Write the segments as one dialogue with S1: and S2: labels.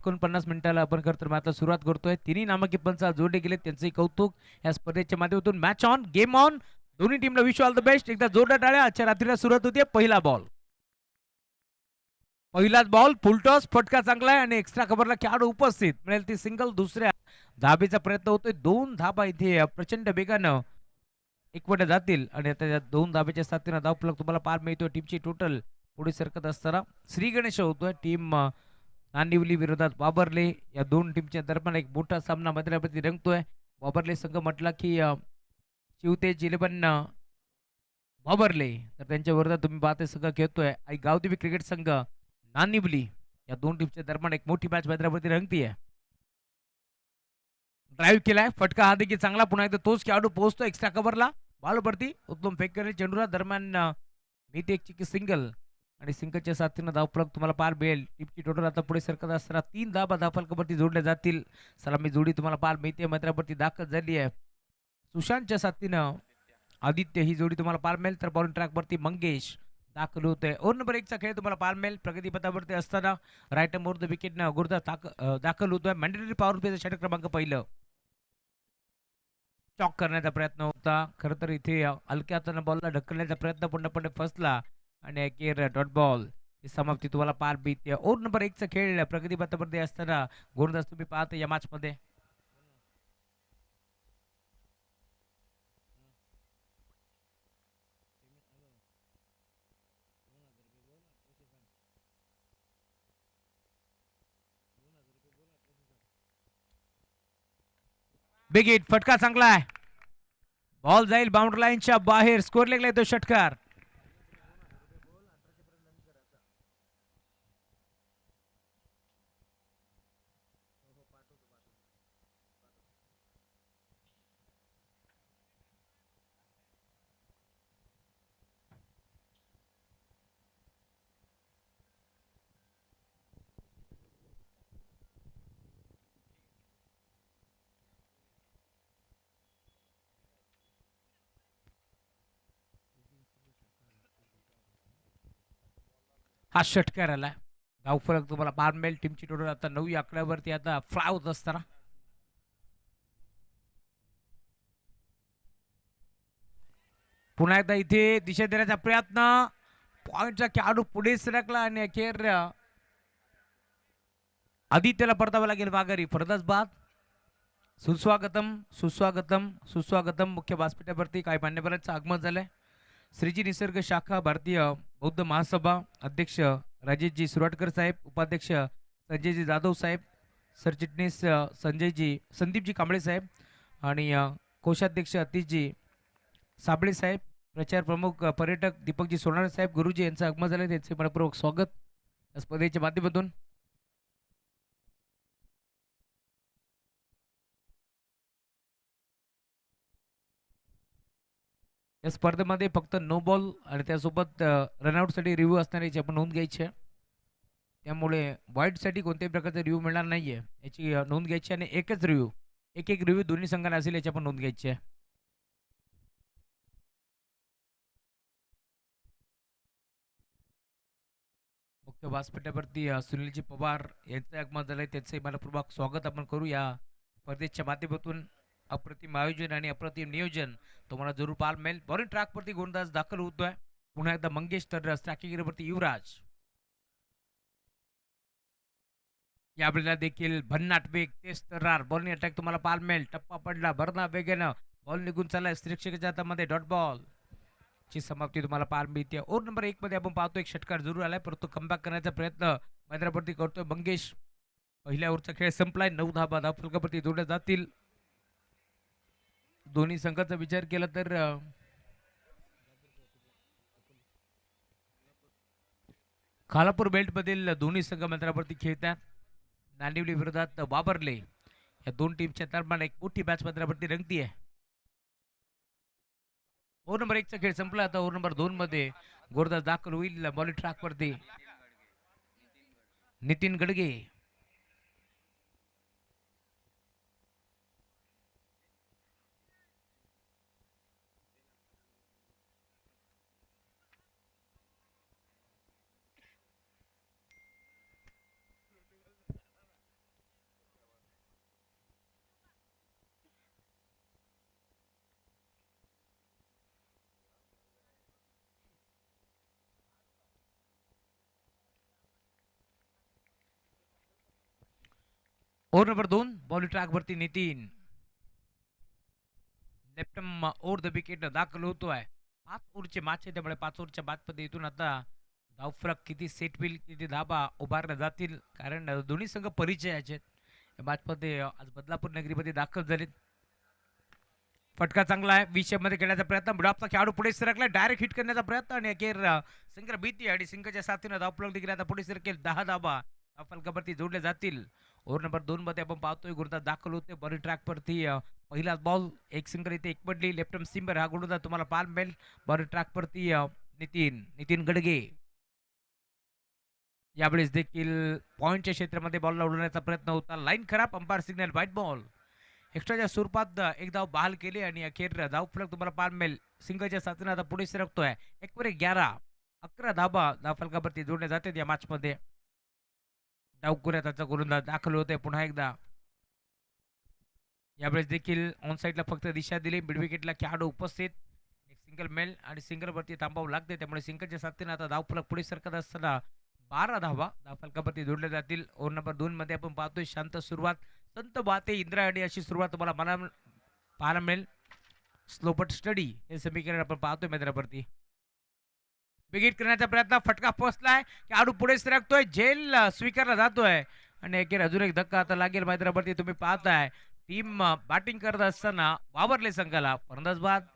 S1: 49 मिनिटाला आपण खरं आता सुरुवात करतोय. तिन्ही नामांकित पंच जोडले गेले, त्यांचंही कौतुक या स्पर्धेच्या माध्यमातून. Match on, game on. दोन्ही टीमला विश ऑल द बेस्ट. एकदा जोरदार टाळ्या. आजच्या रात्रीला सुरुवात होते. पहिला बॉल, पहिलाच बॉल, फुलटॉस, फटका चांगला आहे आणि एक्स्ट्रा कव्हरला खेळाडू उपस्थित. मिळेल ती सिंगल. दुसऱ्या धाबेचा प्रयत्न होतोय. 2 धाबा इथे प्रचंड वेगानं एकवट जातील आणि आता या 2 धाब्याच्या साथीनं धावफलक तुम्हाला पार मिळतोय. टीमची टोटल पुढे सरकत असताना श्री गणेश होतोय. टीम नांदिवली विरोधात वाबर्ले. या 2 टीमच्या दरम्यान एक मोठा सामना मैदानावरती रंगतोय. वाबर्ले संघ म्हटला की शिवतेज 11 वाबर्ले, तर त्यांच्या विरोधात तुम्ही पाहते संघ खेळतोय आणि गावदेवी क्रिकेट संघ नानिवली. या 2 टीमच्या दरम्यान एक मोठी मॅच मैदानावरती रंगतीये. ड्राईव्ह केलाय, फटका हा देखील चांगला. पुन्हा एकदा तोच खेळाडू पोहोचतो एक्स्ट्रा कव्हरला. बॉलवरती उत्तम फेक करेल चेंडूला. दरम्यान मी ते एक चिकी सिंगल आणि सिंगलच्या साथीनं धावफलक तुम्हाला पार मिळेल. टीमची टोटल आता पुढे सरकत असताना 3 धाबा धावफलकावरती जोडल्या जातील. सलामी जोडी तुम्हाला पार मिळते. मैदानावरती दाखल झाली आहे. सुशांतच्या साथीनं आदित्य ही जोडी तुम्हाला पार मिळेल. तर बॉलिंग ट्रॅकवरती मंगेश दाखल होतोय. ओव्हर नंबर 1चा खेळ तुम्हाला पार मिळेल. प्रगतीपथावरती असताना right more the wicket Gurudas दाखल होतोय. मॅन्डेटरी पॉवर प्लेचा षटक क्रमांक पहिलं. चॉक करण्याचा प्रयत्न होता. खरं तर इथे हलक्या हाताने बॉलला ढकलण्याचा प्रयत्न पूर्णपणे फसला आणि अखेर डॉट बॉल ही समाप्ती तुम्हाला पार बीते. ओव्हर नंबर 1चा खेळ प्रगतीपथावरती असताना गुरुदास तुम्ही पाहता या मॅच मध्ये. बिग हिट, फटका चांगला आहे. बॉल जाईल बाउंड्री लाईनच्या बाहेर. स्कोर लेगला येतो षटकार. हा षटकार आला. धावफलक तुम्हाला पार मिळेल. टीमची टोटल आता 9 या आकड्यावरती आता फ्लाय होत असताना पुन्हा एकदा इथे दिशा देण्याचा प्रयत्न. पॉइंटचा खेळाडू पुढे सरकला आणि अखेर आदित्यला परतावा लागेल माघारी. फरदास बाद. सुस्वागतम सुस्वागतम सुस्वागतम. मुख्य व्यासपीठावरती काही मान्यवरांचं आगमन झालंय. श्रीजी निसर्ग शाखा भारतीय बौद्ध महासभा अध्यक्ष राजेशजी सुराटकर साहेब, उपाध्यक्ष संजयजी जाधव साहेब, सरचिटणीस संदीपजी कांबळे साहेब आणि कोषाध्यक्ष अतिशजी साबळे साहेब, प्रचार प्रमुख पर्यटक दीपकजी सोनारे साहेब, गुरुजी यांचं आगमन झालं. त्यांचे मनपूर्वक स्वागत या स्पर्धेच्या माध्यमातून. या स्पर्धेमध्ये फक्त नो बॉल आणि त्यासोबत रनआउटसाठी रिव्ह्यू असणार याची आपण नोंद घ्यायची आहे. त्यामुळे वाईटसाठी कोणत्याही प्रकारचा रिव्ह्यू मिळणार नाहीये याची नोंद घ्यायची. आणि एकच रिव्ह्यू, एक एक रिव्ह्यू दोन्ही संघांना असेल याची आपण नोंद घ्यायची आहे. मुख्य व्यासपीठावरती सुनीलजी पवार यांचं आगमन झालंय. त्यांचंही मनपूर्वक स्वागत आपण करू. या स्पर्धेच्या माध्यमातून अप्रतिम आयोजन आणि अप्रतिम नियोजन तुम्हाला जरूर पाहायला मिळेल. बॉलिंग ट्रॅकवरती गोलंदाज दाखल होतोय. पुन्हा एकदा मंगेश तर स्ट्रायकिंगवरती युवराज. यावेळेला देखील भन्नाट वेग, तेज तर्रार बॉलिंग अटॅक तुम्हाला पाहायला मिळेल. टप्पा पडला, भरणा वेगानं बॉल निघून चाललाय श्रीक्षकाच्या हातामध्ये. डॉट बॉल ची समाप्ती तुम्हाला पाहायला मिळते. ओव्हर नंबर 1 मध्ये आपण पाहतो एक षटकार जरूर आलाय, परंतु कमबॅक करण्याचा प्रयत्न मैदानावरती करतोय मंगेश. पहिल्या ओव्हरचा खेळ संपलाय. 9 धाबा धावफलकावरती जोडल्या जातील. दोन्ही संघाचा विचार केला तर खालापूर बेल्ट मधील दोन्ही संघ मैदानावरती खेळतात. नांदिवली विरोधात वाबर्ले. या 2 टीमच्या दरम्यान एक मोठी मॅच मैदानावरती रंगतीये. ओव्हर नंबर 1चा खेळ संपला. आता ओव्हर नंबर 2 मध्ये गोरदास दाखल होईल बॉलिंग ट्रॅकवरती. Nitin Gadge. Over number 2 ball ट्रॅकवरती Nitin left arm over the wicket दाखल होतोय. 5 ओव्हरचे मॅच आहे त्यामुळे 5 ओव्हरच्या बादमध्ये इथून आता धावफलक किती सेट होईल किती धाबा उभारल्या जातील कारण दोन्ही संघ परिचयाचे आहेत. या मॅचमध्ये आज बदलापूर नगरीमध्ये दाखल झालेत. फटका चांगला आहे विषयमध्ये खेळण्याचा प्रयत्न ड्रॉपचा खेळाडू पुढे सरकला डायरेक्ट हिट करण्याचा प्रयत्न आणि अखेर सिंगर भीती आणि सिंगच्या साथीनं धावफलक देखील आता पुढे सरकेल 10 धाबा फलकावरती जोडले जातील. ओव्हर नंबर 2 मध्ये आपण पाहतोय गुरुदास दाखल होते बॉल ट्रॅकवरती पहिला बॉल एक सिंगर इथे एकपडली लेफ्टम सिंबर हा गुरुदास तुम्हाला पाल मिळेल. बॉल ट्रॅकवरती नितीन नितीन गडगे यावेळेस देखील पॉईंटच्या क्षेत्रामध्ये बॉलला उडवण्याचा प्रयत्न होता. लाईन खराब अंपायर सिग्नल व्हाईट बॉल एक्स्ट्राच्या स्वरूपात एक धाव बहाल केली आणि अखेर धावफलक तुम्हाला पाल मिळेल. सिंगच्या साथीनं आता पुढे सरकतोय 11 धाबा धावफलकावरती जोडल्या जातात या मॅचमध्ये. डावकुऱ्या त्याचा गोलंदाज दाखल होते पुन्हा एकदा. यावेळेस देखील ऑन साईडला फक्त दिशा दिली मिड विकेटला खेळाडू उपस्थित एक सिंगल मेल आणि सिंगलवरती थांबावं लागते त्यामुळे सिंगलच्या साथीनं आता धावफलक पुढे सरकत असताना 12 धावा धावफलकावरती जोडल्या जातील. ओव्हर नंबर 2 मध्ये आपण पाहतोय शांत सुरुवात संत बाते इंद्रायणी अशी सुरुवात तुम्हाला पाहायला मिळेल. स्लो बट स्टडी हे समीकरण आपण पाहतोय मैदानावरती. विकेट करण्याचा प्रयत्न फटका पोहोचलाय खेळाडू पुढे सरकतोय झेल स्वीकारला जातोय आणि अखेर अजून एक धक्का आता लागेल मैदानावरती. तुम्ही पाहताय टीम बॅटिंग करत असताना वावरले संघाला फलंदाज बाद.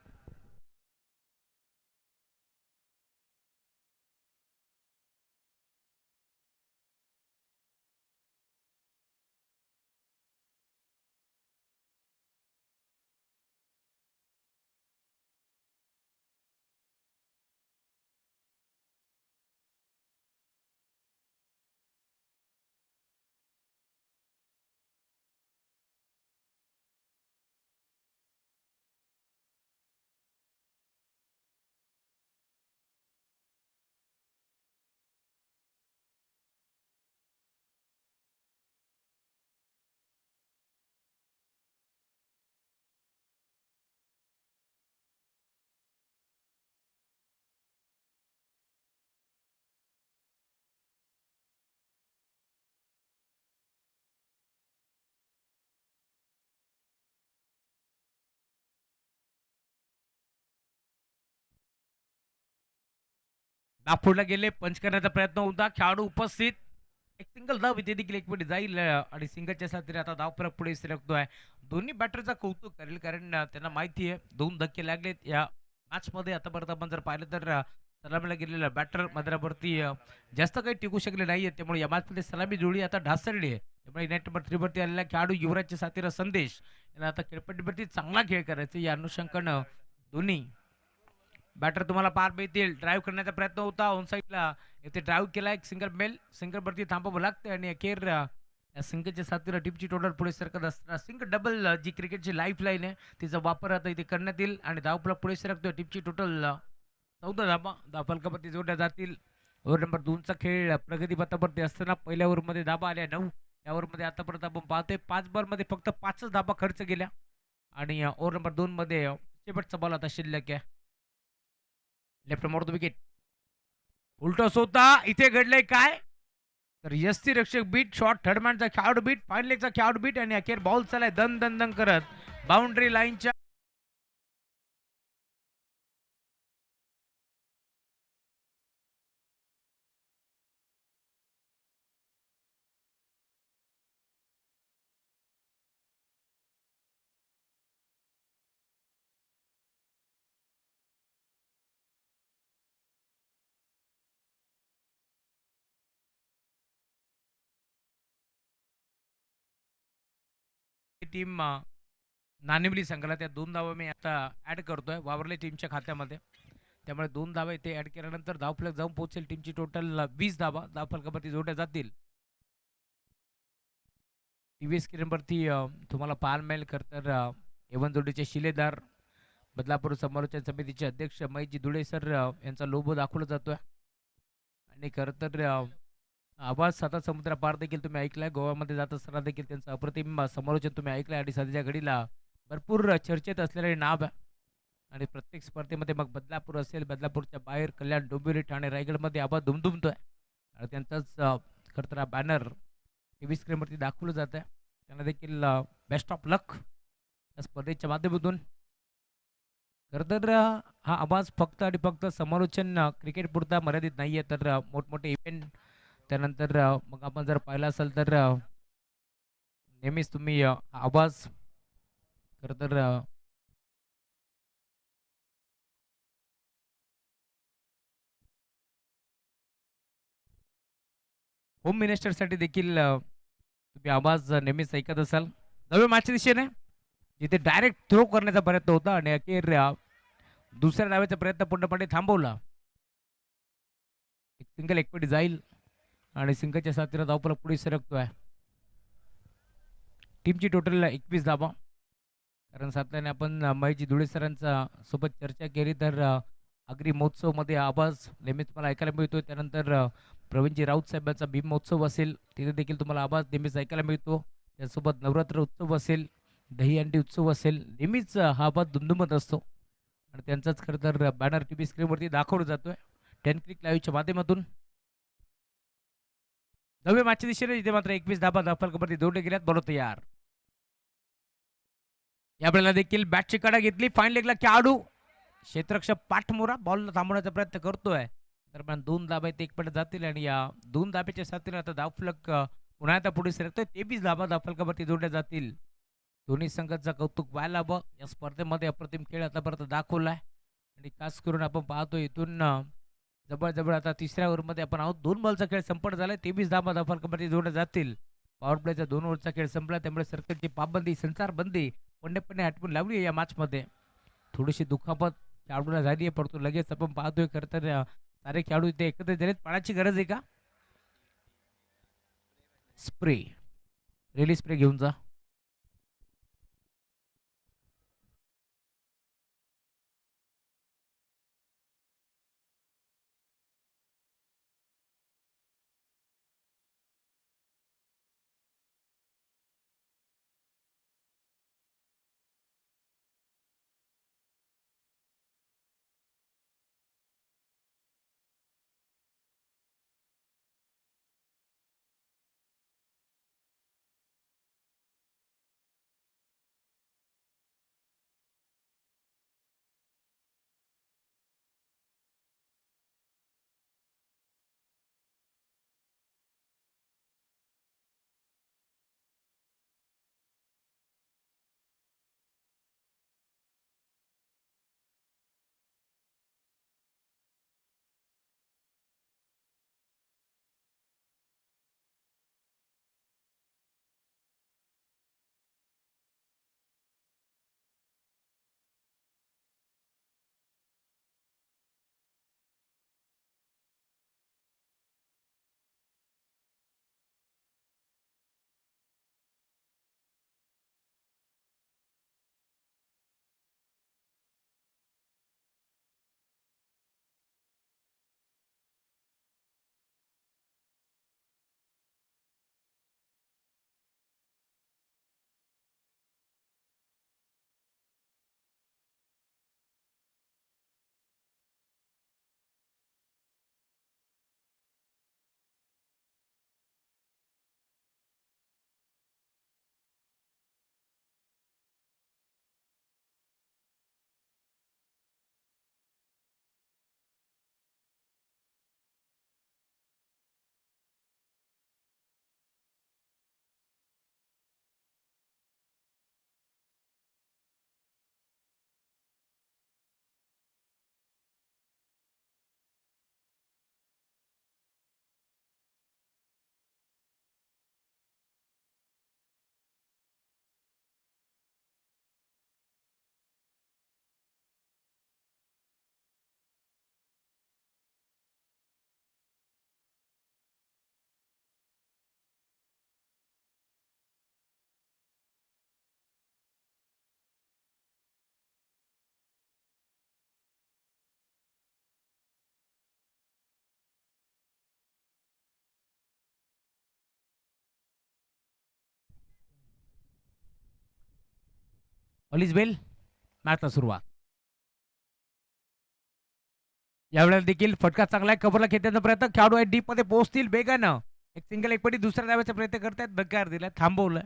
S1: नागपूरला गेले पंच करण्याचा प्रयत्न होता खेळाडू उपस्थित एक सिंगल धाव इथे देखील एक मिनिट जाईल आणि सिंगलच्या साथीने आता धाव फरक पुढे सरकतोय. दोन्ही बॅटरचा कौतुक करेल कारण त्यांना माहिती आहे 2 धक्के लागलेत या मॅच मध्ये. आतापर्यंत आपण जर पाहिलं तर सलामीला गेलेला बॅटर मैदानावरती जास्त काही टिकू शकले नाहीये त्यामुळे या मॅच मध्ये सलामी जोडी आता ढासळली आहे. त्यामुळे नेट नंबर 3 वरती आलेला खेळाडू युवराजच्या साथीला संदेश यांना आता खेळपट्टीवरती चांगला खेळ करायचा या अनुषंगानं दोन्ही बॅटर तुम्हाला पार मिळतील. ड्राईव्ह करण्याचा प्रयत्न होता ऑन साईडला इथे ड्राईव्ह केला एक सिंगल मेल सिंगलवरती थांबावं लागते आणि अखेर या सिंगलच्या साथीला टीमची टोटल पुढे सरकत असताना सिंगल डबल जी क्रिकेटची लाईफ लाईन आहे तिचा वापर आता इथे करण्यात येईल आणि धावफलक पुढे सरकतोय. टीमची टोटल 14 धाबा धावफलकावरती जोडल्या जातील. ओव्हर नंबर 2चा खेळ प्रगती पथावरती असताना पहिल्या ओव्हरमध्ये धाबा आल्या 9. या ओव्हरमध्ये आतापर्यंत आपण पाहतोय 5 बॉलमध्ये फक्त 5च धाबा खर्च केल्या आणि ओव्हर नंबर 2 मध्ये शेवटचा बॉल आता शिल्लक आहे. लेफ्ट मोड विकेट उलटस होता इथे घडलंय काय तर यष्टी रक्षक बीट शॉट थर्ड मॅनचा खेळाडू बीट फाईन लेगचा खेळाडू बीट आणि अखेर बॉल चालाय दन दन दन करत बाउंड्री लाईनच्या टीम नानिवली संघाला त्या 2 धावा मी आता ऍड करतोय वावरले टीमच्या खात्यामध्ये. त्यामुळे 2 धावा इथे ऍड केल्यानंतर धावफलक जाऊन पोहोचेल. टीमची टोटल 20 धावा धावफलकावरती जोडल्या जातील. टीव्ही स्क्रीनवरती तुम्हाला पाहायला मिळेल खरं तर एवन जोडीचे शिलेदार बदलापूर समालोचन समितीचे अध्यक्ष महेशजी धुळे सर यांचा लोगो दाखवला जातोय आणि खरं तर आवाज साता समुद्र पार देखील तुम्ही ऐकलाय. गोव्यामध्ये जात असताना देखील त्यांचं अप्रतिम समालोचन तुम्ही ऐकलंय आणि सध्याच्या घडीला भरपूर चर्चेत असलेले नाव आहे आणि प्रत्येक स्पर्धेमध्ये मग बदलापूर असेल बदलापूरच्या बाहेर कल्याण डोंबिवली ठाणे रायगडमध्ये आवाज दुमदुमतोय आणि त्यांचाच खरं तर बॅनर टीव्ही स्क्रीनवरती दाखवलं जात आहे. त्यांना देखील बेस्ट ऑफ लक या स्पर्धेच्या माध्यमातून. खरं तर हा आवाज फक्त आणि फक्त समालोचन क्रिकेट पुरता मर्यादित नाही आहे, तर मोठमोठे इव्हेंट त्यानंतर मग आपण जर पाहिलं असेल तर नेहमीच तुम्ही हा आवाज खरं तर होम मिनिस्टरसाठी देखील तुम्ही आवाज नेहमीच ऐकत असाल. नव्या मॅचच्या दिशेने जिथे डायरेक्ट थ्रो करण्याचा प्रयत्न होता आणि अखेर दुसऱ्या डावाचा प्रयत्न पूर्णपणे थांबवला. एक सिंगल एकपटी जाईल आणि सिंगलच्या साथीनं धावफलक पुढे सरकतोय. टीमची टोटल 21 धावा. कारण सातल्याने आपण महेशजी धुळे सरांचा सोबत चर्चा केली तर आगरी महोत्सवमध्ये आवाज नेहमीच मला ऐकायला मिळतोय. त्यानंतर प्रवीणजी राऊत साहेबांचा भीम महोत्सव असेल तिथे देखील तुम्हाला आवाज नेहमीच ऐकायला मिळतो. त्यासोबत नवरात्र उत्सव असेल, दहीहंडी उत्सव असेल, नेहमीच हा आवाज दुमदुमत असतो आणि त्यांचाच खरं तर बॅनर टी व्ही स्क्रीनवरती दाखवला जातोय 10 क्रिक लाईव्हच्या माध्यमातून. नवव्या मॅचच्या दिशेने इथे मात्र 21 धाबा धावफलकावरती जोडले गेल्यात. बरो तयार. यावेळेला देखील बॅटची कडा घेतली. फाईन लेगला खेळाडू क्षेत्ररक्षक पाठमोरा बॉलला थांबवण्याचा प्रयत्न करतोय. दरम्यान 2 धाबा एक पट जातील आणि या 2 धाब्याच्या साथीने आता धावफलक पुन्हा आता पुढे सरकतोय. 23 धाबा धावफलकावरती जोडल्या जातील. दोन्ही संघाचं कौतुक व्हायला हवं. या स्पर्धेमध्ये अप्रतिम खेळ आतापर्यंत दाखवलाय आणि खास करून आपण पाहतो इथून जवळ आता तिसऱ्या ओव्हरमध्ये आपण आहोत. 2 बॉलचा खेळ संपन्न झालाय. 23 धाबा धावफलकावरती जोडल्या जातील. पॉवर प्लेचा 2 ओव्हरचा खेळ संपला त्यामुळे सर्कलची पाबंदी संचारबंदी पंडेपणे हटवून लावली आहे या मॅचमध्ये. थोडीशी दुखापत खेळाडूला झाली आहे परंतु लगेच आपण पाहतोय खरं तर सारे खेळाडू इथे एकत्र झालेत. पाण्याची गरज आहे का? स्प्रे रिलीज स्प्रे घेऊन जा. ऑल इज वेल. मॅचला सुरुवात. यावेळेला देखील फटका चांगला आहे. कव्हरला खेळण्याचा प्रयत्न. खेळाडू आहे डीप मध्ये पोहोचतील वेगानं. एक सिंगल एकपटी दुसऱ्या धाव्याचा प्रयत्न करतायत. बकार दिलाय थांबवलंय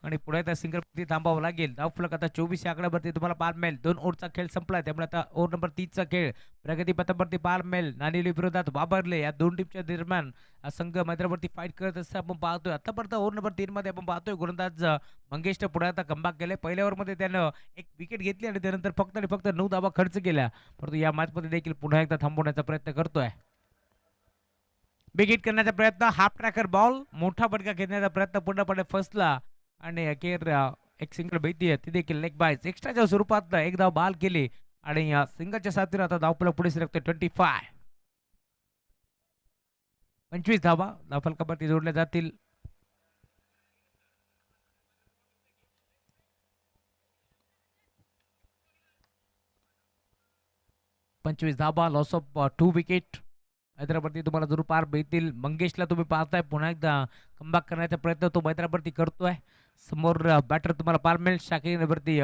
S1: आणि पुढे त्या सिंगलवरती थांबावं लागेल. धावफलक आता 24 या आकड्यावरती तुम्हाला पाहायला मिळेल. 2 ओव्हरचा खेळ संपला, त्यामुळे आता ओव्हर नंबर 30चा खेळ प्रगतीपथावरती पाहायला मिळेल. नाणेनिळी विरोधात वापरले या दोन टीमच्या दरम्यान हा संघ मैदानावरती फाईट करत असताना आपण पाहतोय. आतापर्यंत ओव्हर नंबर 3 मध्ये आपण पाहतोय गोलंदाज मंगेशनं पुढे आता कमबॅक केले. पहिल्या ओव्हरमध्ये त्यानं एक विकेट घेतली आणि त्यानंतर फक्त आणि फक्त 9 धावा खर्च केल्या. परंतु या मॅचमध्ये देखील पुन्हा एकदा थांबवण्याचा प्रयत्न करतोय. बिग हिट करण्याचा प्रयत्न, हाफ ट्रॅकर बॉल, मोठा फटका घेण्याचा प्रयत्न पूर्णपणे फसला आणि अखेर एक सिंगल भीती ती देखील लेग बायस एक्स्ट्राच्या स्वरूपात एक धाव बाल केली आणि सिंगलच्या साथीने आता धावफलक पुढे सरकते 25 धावा धावफलकावरती जोडल्या जातील. धावा, लॉस ऑफ 2 विकेट. हैदराबादची तुम्हाला जरूर पार मिळतील. मंगेशला तुम्ही पाहताय पुन्हा एकदा कमबॅक करण्याचा प्रयत्न तो हैदराबादवरती करतोय. समोर बॅटर तुम्हाला पार मिळेल शाखेवरती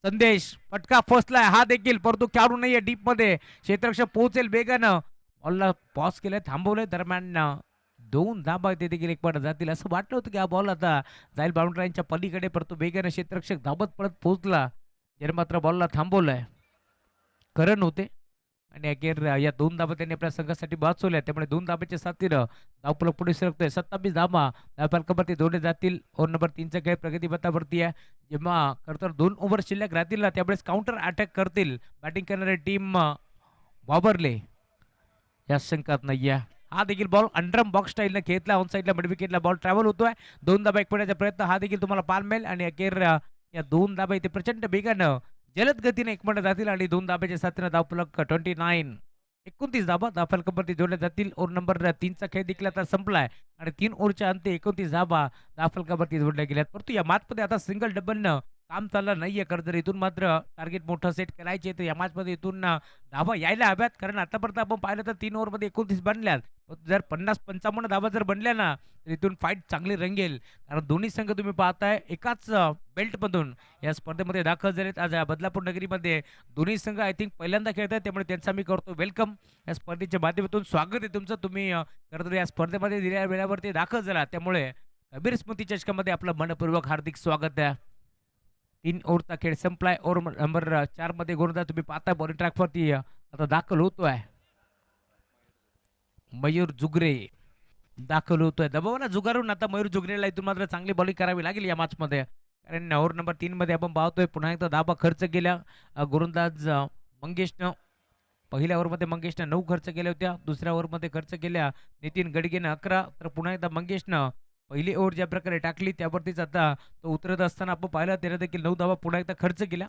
S1: संदेश, फटका फसलाय हा देखील, परंतु खेळाडू नाहीये डीप मध्ये. क्षेत्ररक्षक पोहोचेल वेगानं, बॉलला पॉज केलंय, थांबवलंय. दरम्यान 2 धाबा ते देखील एक पट जातील असं वाटलं होतं की हा बॉल आता जाईल बाउंड्रीच्या पलीकडे, परंतु वेगानं क्षेत्ररक्षक धाबत पडत पोहोचला, जर मात्र बॉलला थांबवलंय. करण होते आणि अखेर या 2 धाबा त्यांनी आपल्या संघासाठी वाचवल्या, त्यामुळे 2 धाब्याच्या साथीनं धावफलक पुढे सरकतोय. 27 धाबा धावफलकावरती जोडले जातील. ओव्हर नंबर 3चा खेळ प्रगतीपथावरती आहे. जेव्हा खरं तर 2 ओव्हर शिल्लक राहतील ना, त्यावेळेस काउंटर अटॅक करतील बॅटिंग करणारी टीम वावरले या शंकात नाहीये. हा देखील बॉल अंडरम बॉक्स स्टाईलने खेळला, ऑन साईडला मिड विकेटला बॉल ट्रॅव्हल होतोय. 2 धाबा एक पडण्याचा प्रयत्न हा देखील तुम्हाला पाहायला मिळेल आणि अखेर या 2 धाबा इथे प्रचंड वेगानं जलद गतीने एक पट जातील आणि 2 धाब्याच्या साथीनं धावफलक 29 धाबा धावफलकावरती जोडल्या जातील. ओव्हर नंबर 3चा खेळ देखील आता संपलाय आणि 3 ओव्हरच्या अंती 29 धाबा धावफलकावरती जोडल्या गेल्यात. परंतु या मॅचमध्ये आता सिंगल डबलनं काम चाललं नाहीये. खरं तर इथून मात्र टार्गेट मोठं सेट करायचे, तर या मॅचमध्ये इथून धाबा यायला हव्यात. कारण आतापर्यंत आपण पाहिलं तर 3 ओव्हरमध्ये 29 बनल्यात. जर 50-55 धाबा जर बनल्या ना, तर इथून फाईट चांगली रंगेल. कारण दोन्ही संघ तुम्ही पाहताय एकाच बेल्टमधून या स्पर्धेमध्ये दाखल झालेत. आज बदलापूर नगरीमध्ये दोन्ही संघ आय थिंक पहिल्यांदा खेळत आहेत, त्यामुळे त्यांचा मी करतो वेलकम. या स्पर्धेच्या माध्यमातून स्वागत आहे तुमचं. तुम्ही खरं तर या स्पर्धेमध्ये दिलेल्या वेळावरती दाखल झाला, त्यामुळे कबीर स्मृती चषकामध्ये आपलं मनपूर्वक हार्दिक स्वागत आहे. 3 ओव्हरचा खेळ संपलाय. ओव्हर नंबर 4 मध्ये गोलंदाज तुम्ही पाहताय बॉलिंग ट्रॅकवरती आता दाखल होतोय. मयूर जुगरे दाखल होतोय. दबावाला जुगारून आता मयूर जुगरेला इथून मात्र चांगली बॉलिंग करावी लागेल या मॅचमध्ये. कारण ओव्हर नंबर 3 मध्ये आपण पाहतोय पुन्हा एकदा धाबा खर्च केल्या गोलंदाज मंगेशनं. पहिल्या ओव्हरमध्ये मंगेशनं 9 खर्च केल्या होत्या, दुसऱ्या ओव्हरमध्ये खर्च केल्या नितीन गडगेनं 11. तर पुन्हा एकदा मंगेशनं पहिली ओव्हर ज्या प्रकारे टाकली त्यावरतीच आता तो उतरत असताना आपण पाहिलं, त्याने देखील 9 धावा पुन्हा एकदा खर्च केला.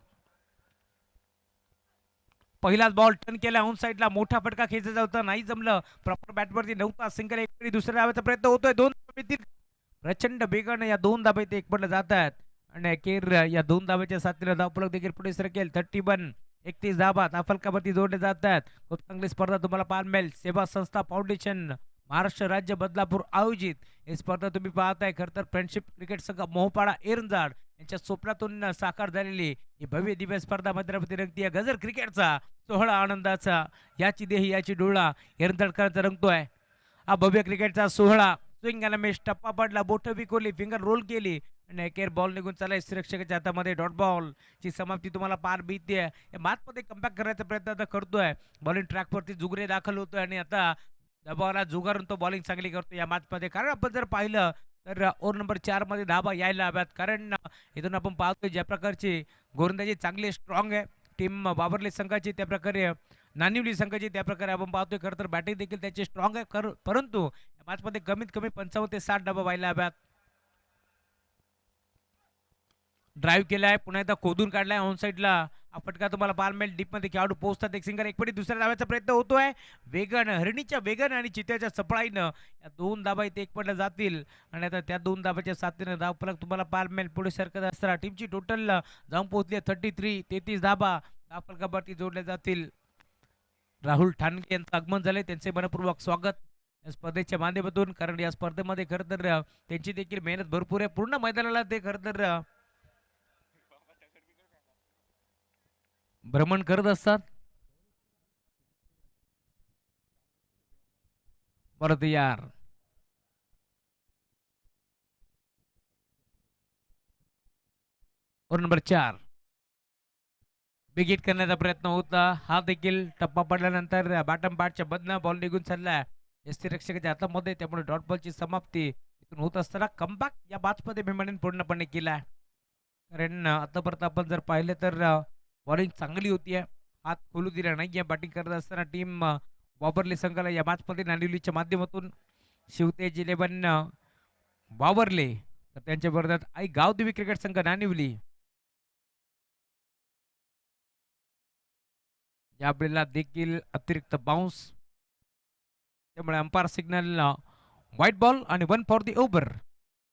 S1: पहिलाच बॉल टर्न केला ऑन साईडला, मोठा फटका खेचायचा होता, नाही जमलं. प्रॉपर बॅटवरती नव्हता. सिंगल एक दुसऱ्या धाब्याचा प्रयत्न होतोय. 2 प्रचंड वेगाने या 2 धाबे ते एक पडले जात आहेत आणि अखेर या 2 धाब्याच्या साथीने धावफलक देखील पुढे सरकेल. 31 धाबा धावफलकावरती जोडले जात आहेत. खूप चांगली स्पर्धा तुम्हाला पाहायला मिळेल. सेवा संस्था फाउंडेशन महाराष्ट्र राज्य बदलापूर आयोजित ही स्पर्धा तुम्ही पाहताय. खरं तर फ्रेंडशिप क्रिकेट संघ मोहपाडा एरंजाड यांच्या स्वप्नातून साकार झालेली ही भव्य दिव्य स्पर्धा मैदानावरती रंगतीय. गजर क्रिकेटचा सोहळा आनंदाचा, याची देही याची डोळा एरंजाडकरांचा रंगतोय. हा भव्य क्रिकेटचा सोहळा स्विंग एनमेश टप्पा पडला, बोट विकोली, फिंगर रोल केली आणि अखेर बॉल निघून चाललाय सुरक्षकाच्या हातामध्ये. डॉट बॉल ची समाप्ती तुम्हाला पार बीतते. या मॅचमध्ये कमबॅक करायचा प्रयत्न आता करतोय. बॉलिंग ट्रॅकवरती जुगरे दाखल होतोय आणि आता दबावाला जुगारून तो बॉलिंग चांगली करतो या मॅचमध्ये. कारण आपण जर पाहिलं तर ओव्हर नंबर 4 मध्ये धाबा यायला हव्यात. कारण इथून आपण पाहतोय ज्या प्रकारची गोलंदाजी चांगली स्ट्रॉंग आहे टीम बाबरले संघाची, त्या प्रकारे नानिवली संघाची त्या प्रकारे आपण पाहतोय. खरं तर बॅटिंग देखील त्याची स्ट्रॉंग आहे. परंतु या मॅचमध्ये कमीत कमी 55 ते 60 धाबा व्हायला हव्यात. ड्राईव्ह केलाय, पुन्हा एकदा खोदून काढलाय ऑन साईडला. हा फटका तुम्हाला पाहायला मिळेल. डीपमध्ये खेळाडू पोहोचतात. एक सिंगल एक पडी दुसऱ्या धाब्याचा प्रयत्न होतोय. वेगानं हरणीच्या वेगानं आणि चित्याच्या सफळाईनं या 2 धाबा इथे एक पडल्या जातील आणि आता त्या 2 धाब्याच्या साथीनं धावफलक तुम्हाला पाहायला मिळेल. पुढे सरकत असताना टीमची टोटल जाऊन पोहोचली 33 धाबा धावफलकावरती जोडल्या जातील. राहुल ठाणगे यांचं आगमन झाले, त्यांचे मनपूर्वक स्वागत या स्पर्धेच्या माध्यमातून. कारण या स्पर्धेमध्ये खरं तर त्यांची देखील मेहनत भरपूर आहे. पूर्ण मैदानाला ते खरं तर भ्रमण करत असतात. परत यार ओव्हर नंबर 4 बिग हिट करण्याचा प्रयत्न होता, हा देखील टप्पा पडल्यानंतर बॅटम बॅटच्या बदला बॉल निघून चालला यष्टी रक्षकाच्या हातामध्ये, त्यामुळे डॉट बॉलची समाप्ती इथून होत असताना कमबॅक या मॅचमध्ये भीमाने पूर्णपणे केला. कारण आतापर्यंत आपण जर पाहिलं तर बॉलिंग चांगली होती, हात खोलू दिला नाही बॅटिंग करत असताना टीम वावरली संघाला या मॅचमध्ये नाणेवलीच्या माध्यमातून शिवतेज 11 वावरले, तर त्यांच्या विरोधात आई गावदेवी क्रिकेट संघ नाणेवली. या आपल्याला देखील अतिरिक्त बाउन्स, त्यामुळे अंपायर सिग्नल व्हाईट बॉल आणि 1 फॉर दी ओव्हर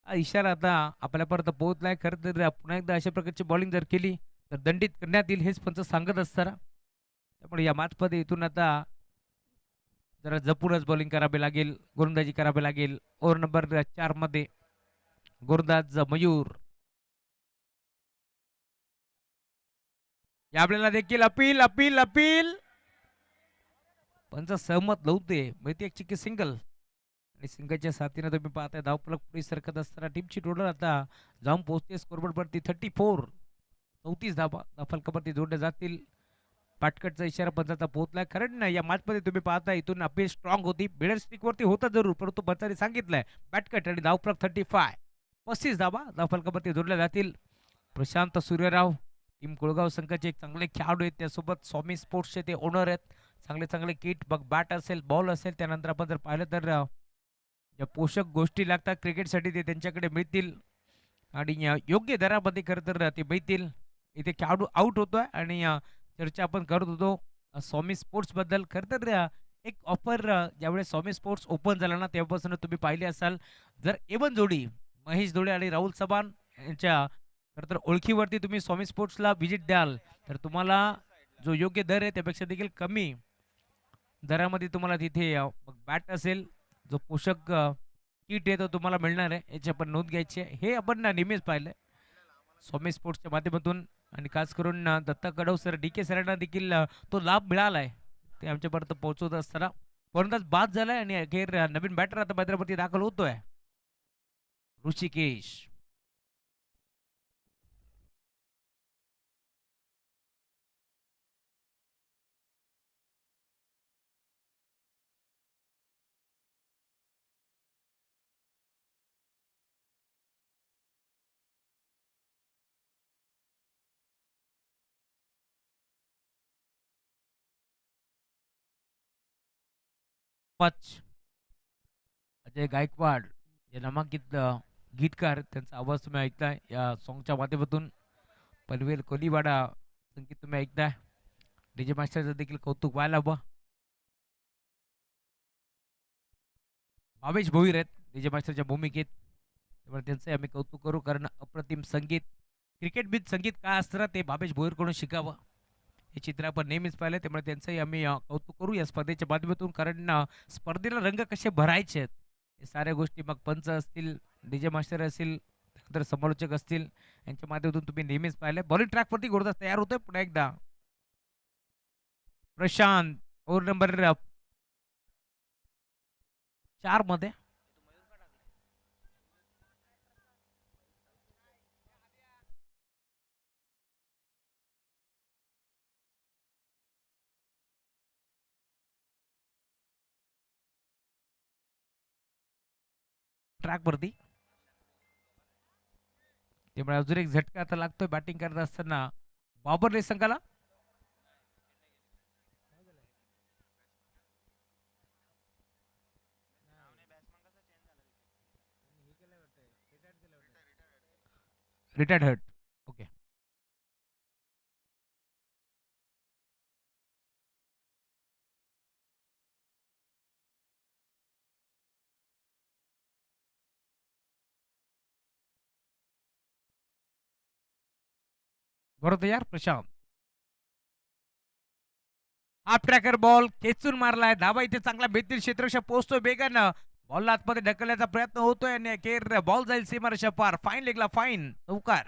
S1: हा इशारा आता आपल्यापर्यंत पोहोचलाय. खरं तर पुन्हा एकदा अशा प्रकारची बॉलिंग जर केली तर दंडित करण्यात येईल हेच पंच सांगत असताना, त्यामुळे या मॅचमध्ये इथून आता जरा जपूनच बॉलिंग करावी लागेल, गोलंदाजी करावी लागेल. ओव्हर नंबर 4 मध्ये गोलंदाज मयूर, या आपल्याला देखील अपील अपील अपील पंच सहमत नव्हते, माहिती एक चिक्की सिंगल आणि सिंगलच्या साथीने तुम्ही पाहताय धावफलक पुढे सरकत असताना टीमची टोटल आता जाऊन पोहोचते स्कोरबोर्ड वरती 34 धाबा धावफलकावरती जोडल्या जातील. पाटकटचा इशारा पंचाचा पोहोचलाय. कारण ना या मॅचमध्ये तुम्ही पाहता इथून अपील स्ट्रॉंग होती, बिडर स्टिक वरती होता जरूर, परंतु पंचाने सांगितलंय बॅटकट आणि धावफलक 35 धाबा धावफलकावरती जोडल्या जातील. प्रशांत सूर्यराव टीम कोळगाव संघाचे एक चांगले खेळाडू आहेत, त्यासोबत स्वामी स्पोर्ट्सचे ते ओनर आहेत. चांगले चांगले किट बघ, बॅट असेल, बॉल असेल, त्यानंतर आपण जर पाहिलं तर ज्या पोषक गोष्टी लागतात क्रिकेटसाठी ते त्यांच्याकडे मिळतील आणि योग्य दरामध्ये खरं तर ते मिळतील. इथे खेळाडू आउट होतोय आणि चर्चा आपण करत होतो स्वामी स्पोर्ट्स बद्दल. खरं तर एक ऑफर ज्यावेळेस स्वामी स्पोर्ट्स ओपन झाला ना तेव्हापासून तुम्ही पाहिले असाल, जर एवन जोडी महेश धोळे आणि राहुल चव्हाण यांच्या खरं तर ओळखीवरती तुम्ही स्वामी स्पोर्ट्सला व्हिजिट द्याल तर तुम्हाला जो योग्य दर आहे त्यापेक्षा देखील कमी दरामध्ये तुम्हाला तिथे बॅट असेल, जो पोषक किट आहे तो तुम्हाला मिळणार आहे, याची आपण नोंद घ्यायची आहे. हे आपण नेहमीच पाहिलंय स्वामी स्पोर्ट्सच्या माध्यमातून आणि खास करून दत्ता कडव सर, डी के सरांना देखील तो लाभ मिळालाय. ते आमच्यापर्यंत पोहोचवत असताना फलंदाज बाद झालाय आणि अखेर नवीन बॅटर आता मैदानावरती दाखल होतोय, ऋषिकेश. पाच अजय गायकवाड हे नामांकित गीतकार, त्यांचा आवाज तुम्ही ऐकताय या सॉंगच्या माध्यमातून. पनवेल कोलीवाडा संगीत तुम्ही ऐकताय. डीजे मास्टरचं देखील कौतुक व्हायला हवं. भावेश भोईर आहेत डीजे मास्टरच्या भूमिकेत, त्यामुळे त्यांचे आम्ही कौतुक करू, कारण अप्रतिम संगीत, क्रिकेट बीत संगीत काय असतं ना ते भावेश भोईरकडून शिकावं हे चित्र आपण नेहमीच पाहिलं. त्यामुळे त्यांचंही आम्ही कौतुक करू या स्पर्धेच्या माध्यमातून, कारण स्पर्धेला रंग कसे भरायचे आहेत हे साऱ्या गोष्टी मग पंच असतील, डीजे मास्टर असतील, तर समालोचक असतील, यांच्या माध्यमातून तुम्ही नेहमीच पाहिलं. बॉलिंग ट्रॅकवरती गोलंदाज तयार होतोय पुन्हा एकदा प्रशांत. ओव्हर नंबर 4 मध्ये ट्रॅक वरती, त्यामुळे अजून एक झटका आता लागतोय बॅटिंग करत असताना बाबरले संघाला. Retired hurt, okay. बरोबर यार प्रशांत. हाफ ट्रॅकर बॉल खेचून मारलाय, धावा इथे चांगला भेटतील क्षेत्ररक्षक पोहोचतोय बेगानं, बॉल आतमध्ये ढकलण्याचा प्रयत्न होतोय आणि अखेर बॉल जाईल सीमारेषा पार. फाईन लेगला फाईन चौकार.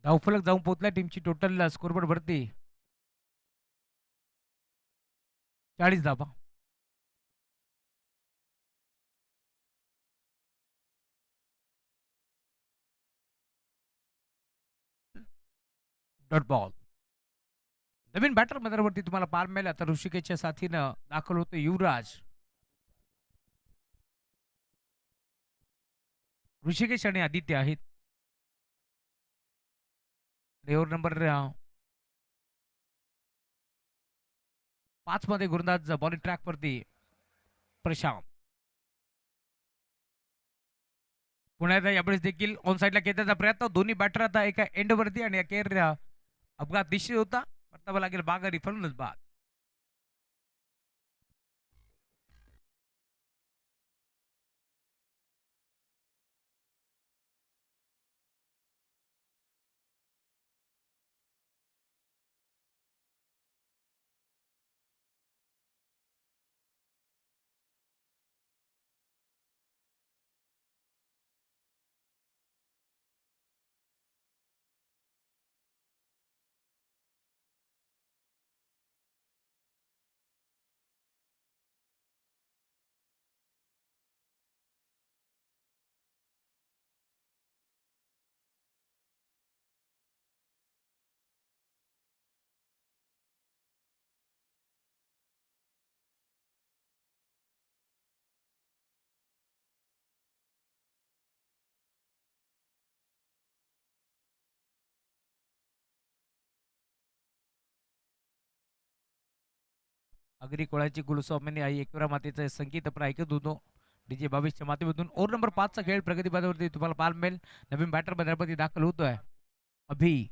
S1: धावफलक जाऊन पोहोचला. टीमची टोटल स्कोरबोर्ड वरती 40 धाबा. Dot ball. नवीन बॅटर मैदानावरती तुम्हाला पाहायला मिळेल. आता ऋषिकेशच्या साथीनं दाखल होतो युवराज. ऋषिकेश आणि आदित्य आहेत. ओव्हर नंबर 5 मध्ये गोलंदाज बॉलिंग ट्रॅक वरती प्रशांत. पुण्यात यावेळेस देखील ऑन साईडला खेळण्याचा प्रयत्न. दोन्ही बॅटर आता एका एंडवरती आणि अखेर अपघात निश्चित होता. परतावा लागेल बागारी फलंदाज बाद. अगरी कोळाची कुलस्वामींनी आई एकविरा मातेचं संगीत आपण ऐकत होतो डीजे 22च्या माध्यमातून. ओव्हर नंबर 5 चा खेळ प्रगती पदावरती तुम्हाला पाहायला मिळेल. नवीन बॅटर मैदानावरती दाखल होतोय अभि.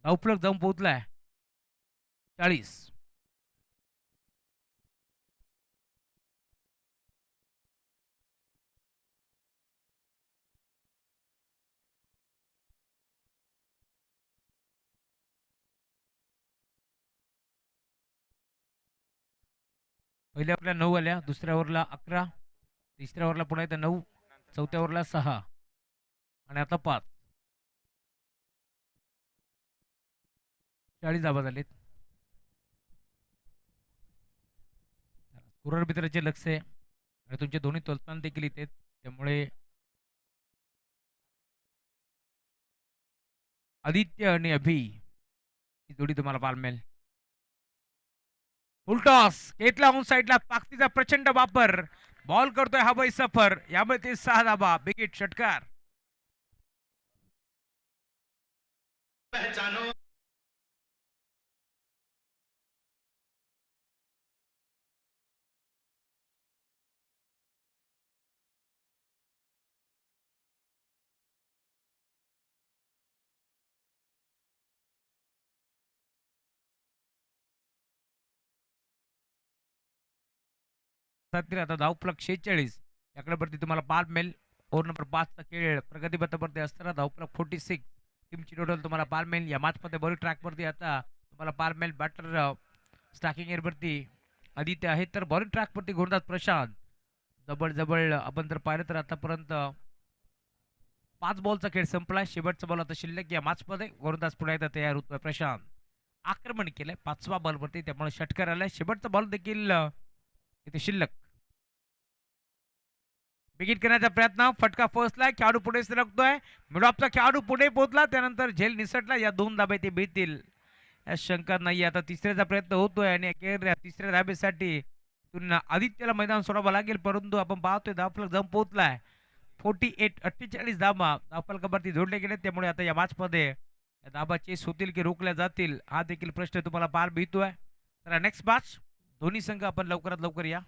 S1: धावफलक जाऊन पोहोचलाय 40. पहिल्या ओव्हरला 9 आल्या. दुसऱ्या ओव्हरला 11. तिसऱ्या ओव्हरला पुन्हा एकदा 9. चौथ्या ओव्हरला 6 आणि आता 5. 40 धाबा झालेत. कुरर मित्राचे लक्ष आहे आणि तुमचे दोन्ही तोलताना देखील इथे, त्यामुळे आदित्य आणि अभि ही जोडी तुम्हाला पाहायला मिळेल. फुलटॉस घेतला ऑन साईडला. ताकदीचा प्रचंड वापर. बॉल करतोय हवाई सफर. यामुळे ते 6 धाबा. बिगिट षटकार. आता धावफलक 46 याकडे वरती तुम्हाला पाहायला मिळेल. ओव्हर नंबर 5 चा खेळ प्रगती पथावरती असताना धावफलक 46. टीमची टोटल तुम्हाला पाहायला मिळेल. या मॅच मध्ये बॉलिंग ट्रॅक वरती आता तुम्हाला पाहायला मिळेल बॅटर स्टॅकिंग एअर वरती आदित्य आहे, तर बॉलिंग ट्रॅक वरती गोलंदाज प्रशांत. जवळ जवळ आपण जर पाहिलं तर आतापर्यंत 5 बॉलचा खेळ संपला. शेवटचा बॉल आता शिल्लक या मॅच मध्ये. गोलंदाज पुन्हा एकदा तयार होतोय प्रशांत. आक्रमण केलंय 5व्या बॉलवरती, त्यामुळे षटकार आलाय. शेवटचा बॉल देखील इथे शिल्लक. विकेट करण्याचा प्रयत्न. फटका फसलाय. खेळाडू पुढे सरकतोय. मिडऑफचा खेळाडू पुढे पोहोचला. त्यानंतर झेल निसटला. या 2 धाबे ते भेटतील या शंका नाही. आता तिसऱ्याचा प्रयत्न होतोय आणि अखेर तिसऱ्या धाबेसाठी पुन्हा आदित्यला मैदान सोडावं लागेल, परंतु आपण पाहतोय धावफलक जाऊन पोहोचलाय 48 धाबा धावफलकावरती जोडले गेले. त्यामुळे आता या मॅच मध्ये या धाबा चेस होतील की रोखल्या जातील हा देखील प्रश्न तुम्हाला पाहायला मिळतोय. तर नेक्स्ट मॅच दोन्ही संघ आपण लवकरात लवकर या.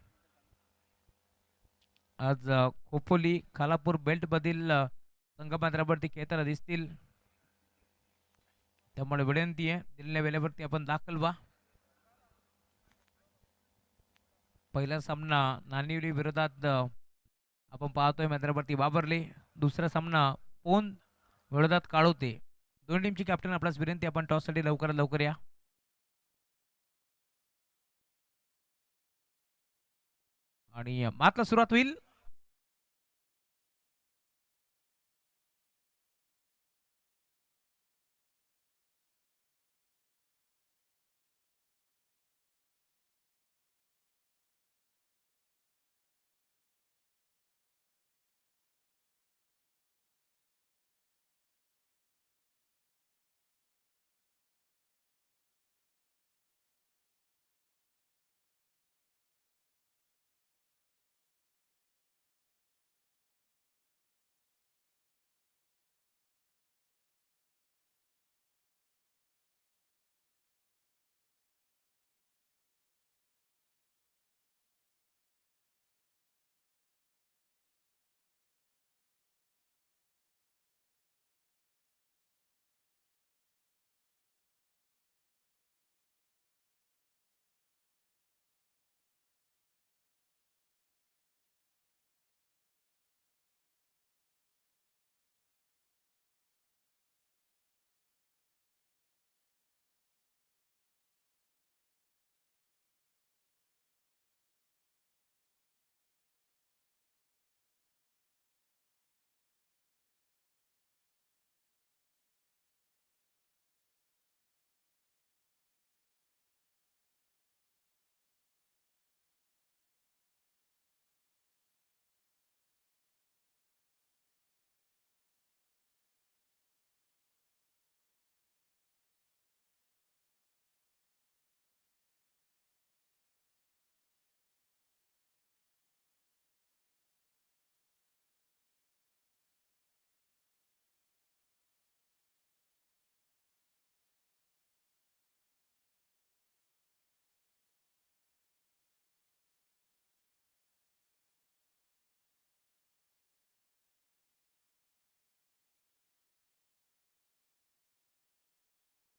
S1: आज खोपोली खालापूर बेल्ट मधील संघ मैदानावरती खेळताना दिसतील, त्यामुळे विनंती आहे दिलेल्या वेळेवरती आपण दाखल व्हा. पहिला सामना नानिवली विरोधात आपण पाहतोय मैदानावरती वावरले. दुसरा सामना पोन विरोधात काळोते. दोन टीमची कॅप्टन आपल्यास विनंती आपण टॉससाठी लवकरात लवकर या. आणि मात्र सुरुवात होईल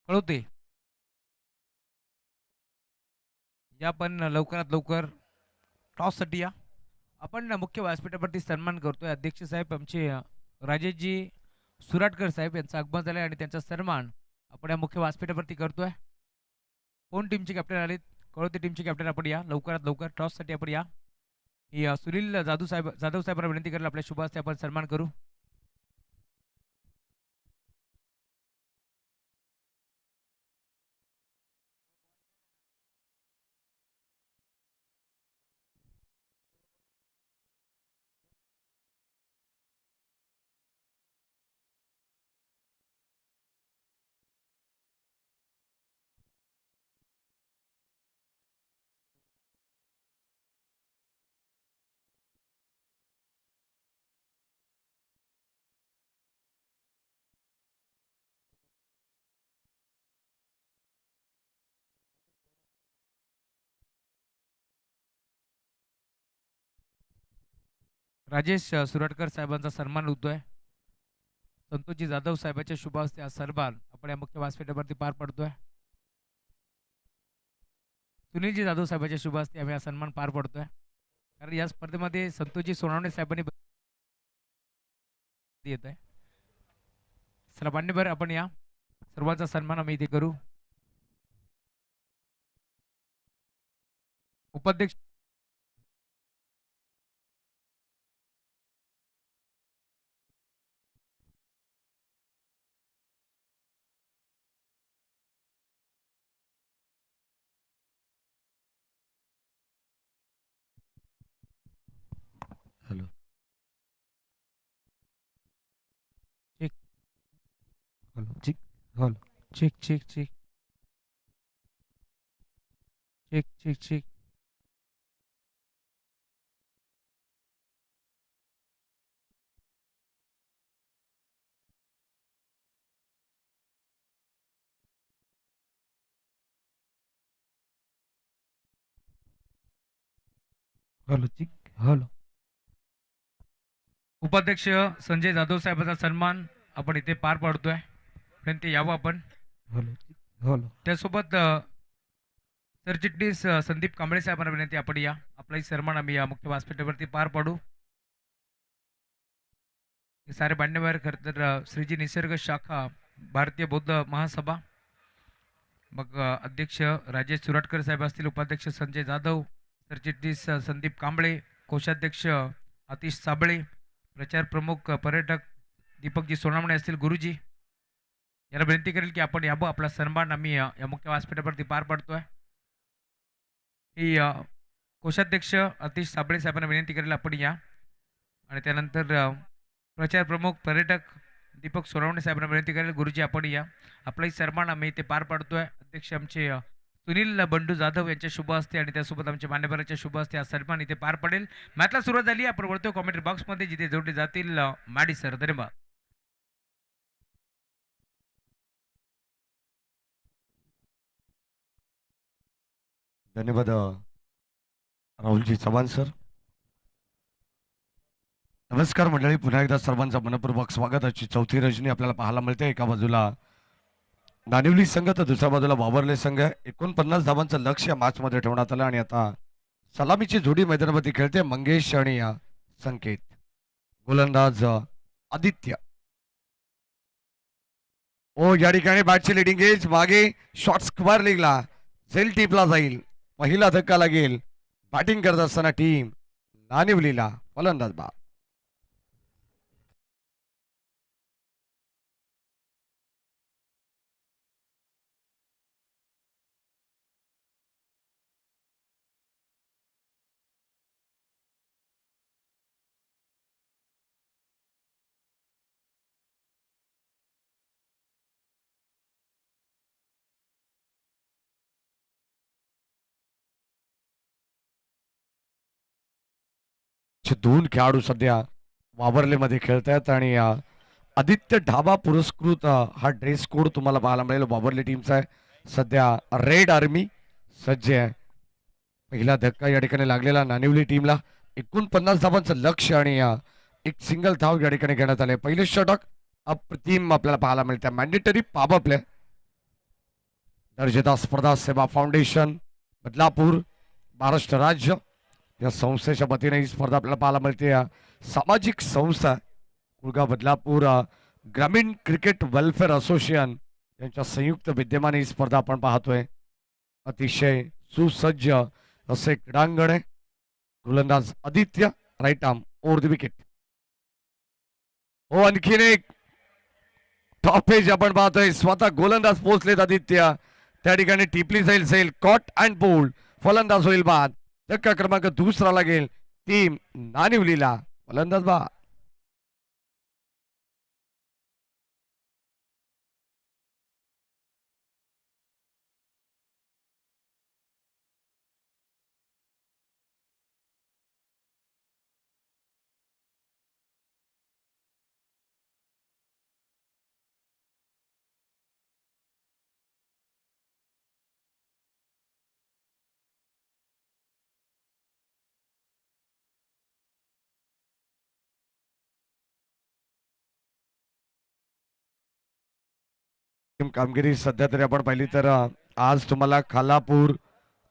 S1: कळवते या पण लवकरात लवकर टॉससाठी या. आपण मुख्य व्यासपीठावरती सन्मान करतोय. अध्यक्ष साहेब आमचे राजेशजी सुराटकर साहेब यांचं आगमन झालं आणि त्यांचा सन्मान आपण या मुख्य व्यासपीठावरती करतोय. कोण टीमचे कॅप्टन आलेत कळवते. टीमचे कॅप्टन आपण या लवकरात लवकर टॉससाठी आपण या. सुनील जाधव साहेबांना विनंती करेल आपल्या शुभ हस्ते आपण सन्मान करू. राजेश सुराटकर साहेबांचा सन्मान होतोय. संतोषजी जाधव साहेबांच्या शुभ हस्ते हा सन्मान आपण या मुख्य व्यासपीठावरती पार पडतोय. सुनीलजी जाधव साहेबांच्या शुभ हस्ते आम्ही हा सन्मान पार पडतोय. कारण या स्पर्धेमध्ये संतोषजी सोनावणे साहेबांनी येत आहे. चला मान्यवर आपण या सर्वांचा सन्मान आम्ही इथे करू. उपाध्यक्ष
S2: hello
S1: check
S2: hello check hello
S1: check check check check check check
S2: hello check hello
S1: उपाध्यक्ष संजय जाधव साहेबांचा सन्मान आपण इथे पार पाडतोय. ते यावं आपण.
S2: हॅलो चिक हॅलो
S1: त्यासोबत सरचिटणीस संदीप कांबळे साहेबांना विनंती आपण या आपलाही सन्मान आम्ही या मुख्य व्यासपीठावरती पार पाडू. हे सारे मान्यवर खरं तर श्रीजी निसर्ग शाखा भारतीय बौद्ध महासभा मग अध्यक्ष राजेश सुराटकर साहेब असतील. उपाध्यक्ष संजय जाधव, सरचिटणीस संदीप कांबळे, कोषाध्यक्ष आतिश साबळे, प्रचार प्रमुख पर्यटक दीपकजी सोनावणे असतील. गुरुजी याला विनंती करेल की आपण यावं आपला सन्मान आम्ही या मुख्य व्यासपीठावरती पार पाडतोय. ही कोषाध्यक्ष आतिश साबळे साहेबांना विनंती करेल आपण या. आणि त्यानंतर प्रचार प्रमुख पर्यटक दीपक सोनावणे साहेबांना विनंती करेल गुरुजी आपण या आपलाही सन्मान आम्ही इथे पार पाडतोय. अध्यक्ष आमचे सुनील बंडू जाधव यांच्या शुभ हस्ते आणि त्यासोबत आमच्या मान्यवरांच्या शुभ हस्ते हा सन्मान इथे पार पडेल. मॅचला सुरुवात झाली. आपण वळतोय कॉमेंट्री बॉक्समध्ये जिथे जोडले जातील माडी सर. धन्यवाद.
S2: धन्यवाद राहुलजी चव्हाण सर. नमस्कार मंडळी, पुन्हा एकदा सर्वांचा मनपूर्वक स्वागत. आजची चौथी रजनी आपल्याला पाहायला मिळते. एका बाजूला नानिवली संघ तर दुसऱ्या बाजूला वावरले संघ. 49 धावांचं लक्ष या मॅच मध्ये ठेवण्यात आलं आणि आता सलामीची जोडी मैदानामध्ये खेळते मंगेश आणि संकेत. गोलंदाज आदित्य. ओ या ठिकाणी बॅटची लिडिंग एज मागे शॉट स्क्वेअर लिगला झेल टीपला जाईल. पहिला धक्का लागेल बॅटिंग करत असताना टीम नानिवलीला. फलंदाज बा दोन खेळाडू सध्या वावरलेमध्ये खेळत आहेत आणि आदित्य ढाबा पुरस्कृत हा ड्रेस कोड तुम्हाला पाहायला मिळेल. वावरले टीमचा आहे सध्या रेड आर्मी सज्ज आहे. पहिला धक्का या ठिकाणी लागलेला नानिवली टीमला. 49 धावांचं लक्ष आणि एक सिंगल धाव या ठिकाणी घेण्यात आले. पहिले षटक अप्रतिम आपल्याला पाहायला मिळते. Mandatory power play. दर्जेदार स्पर्धा सेवा फाउंडेशन बदलापूर महाराष्ट्र राज्य या संस्थेच्या वतीने ही स्पर्धा आपल्याला पाहायला मिळते. सामाजिक संस्था कुळगाव बदलापूर ग्रामीण क्रिकेट वेलफेअर असोसिएशन यांच्या संयुक्त विद्यमाने ही स्पर्धा आपण पाहतोय. अतिशय सुसज्ज असे क्रीडांगण आहे. गोलंदाज Aditya right arm over the wicket. हो आणखीन एक टॉप एज आपण पाहतोय. स्वतः गोलंदाज पोहोचलेत आदित्य. त्या ठिकाणी टिपली जाईल सेल कॉट अँड बोल्ड. फलंदाज होईल बाद. धक्का क्रमांक दुसरा लागेल टीम नानिवलीला. फलंदाज बाद. कामगिरी सध्या तरी आपण पाहिली तर आज तुम्हाला खालापूर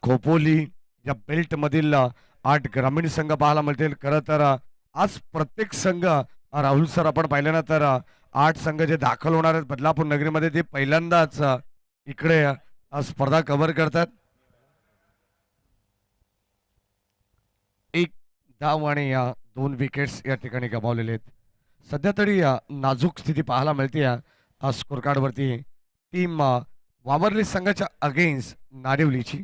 S2: खोपोली या बेल्ट मधील 8 ग्रामीण संघ पाहायला मिळतील. खरं तर आज प्रत्येक संघ राहुल सर आपण पाहिल्यानंतर 8 संघ जे दाखल होणार आहेत बदलापूर नगरीमध्ये ते पहिल्यांदाच इकडे स्पर्धा कव्हर करतात. एक धाव आणि 2 विकेट्स या ठिकाणी गमावलेले आहेत. सध्या तरी नाजूक स्थिती पाहायला मिळते स्कोर कार्ड वरती. टीम वावरली संघाच्या अगेन्स्ट नारिवलीची.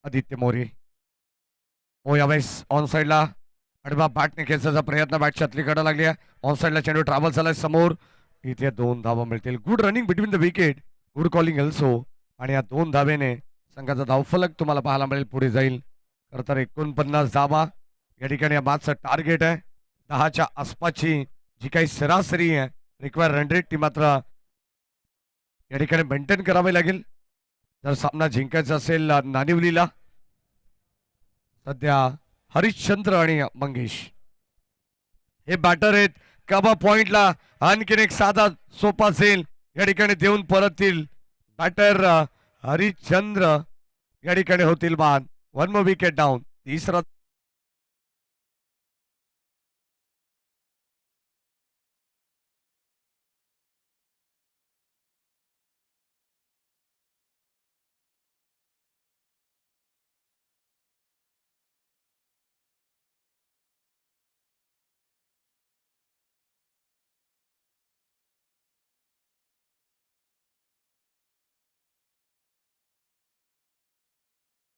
S2: आदित्य मोरे हो यावेळेस ऑन साईडला अडबा बॅटने खेचायचा प्रयत्न. बॅटच्या अतलीकडे लागली आहे. ऑन साईडला चेंडू ट्रॅव्हल झालाय समोर. इथे 2 धावा मिळतील. Good running between the wicket. Good calling also. आणि या 2 धावेने संघाचा धावफलक तुम्हाला पाहायला मिळेल पुढे जाईल. खरं तर 49 धावा या ठिकाणी या मॅचचं टार्गेट आहे. 10च्या आसपासची जी काही सरासरी आहे रिक्वायर रन रेट ती मात्र या ठिकाणी मेंटेन करावी लागेल जर सामना जिंकायचा असेल नानिवलीला. सध्या हरिश्चंद्र आणि मंगेश हे बॅटर आहेत. काबा पॉइंटला आणखीन एक साधा सोपा असेल या ठिकाणी देऊन परततील बॅटर हरिश्चंद्र. या ठिकाणी होतील बाद. 1 मोर विकेट डाऊन. तिसरा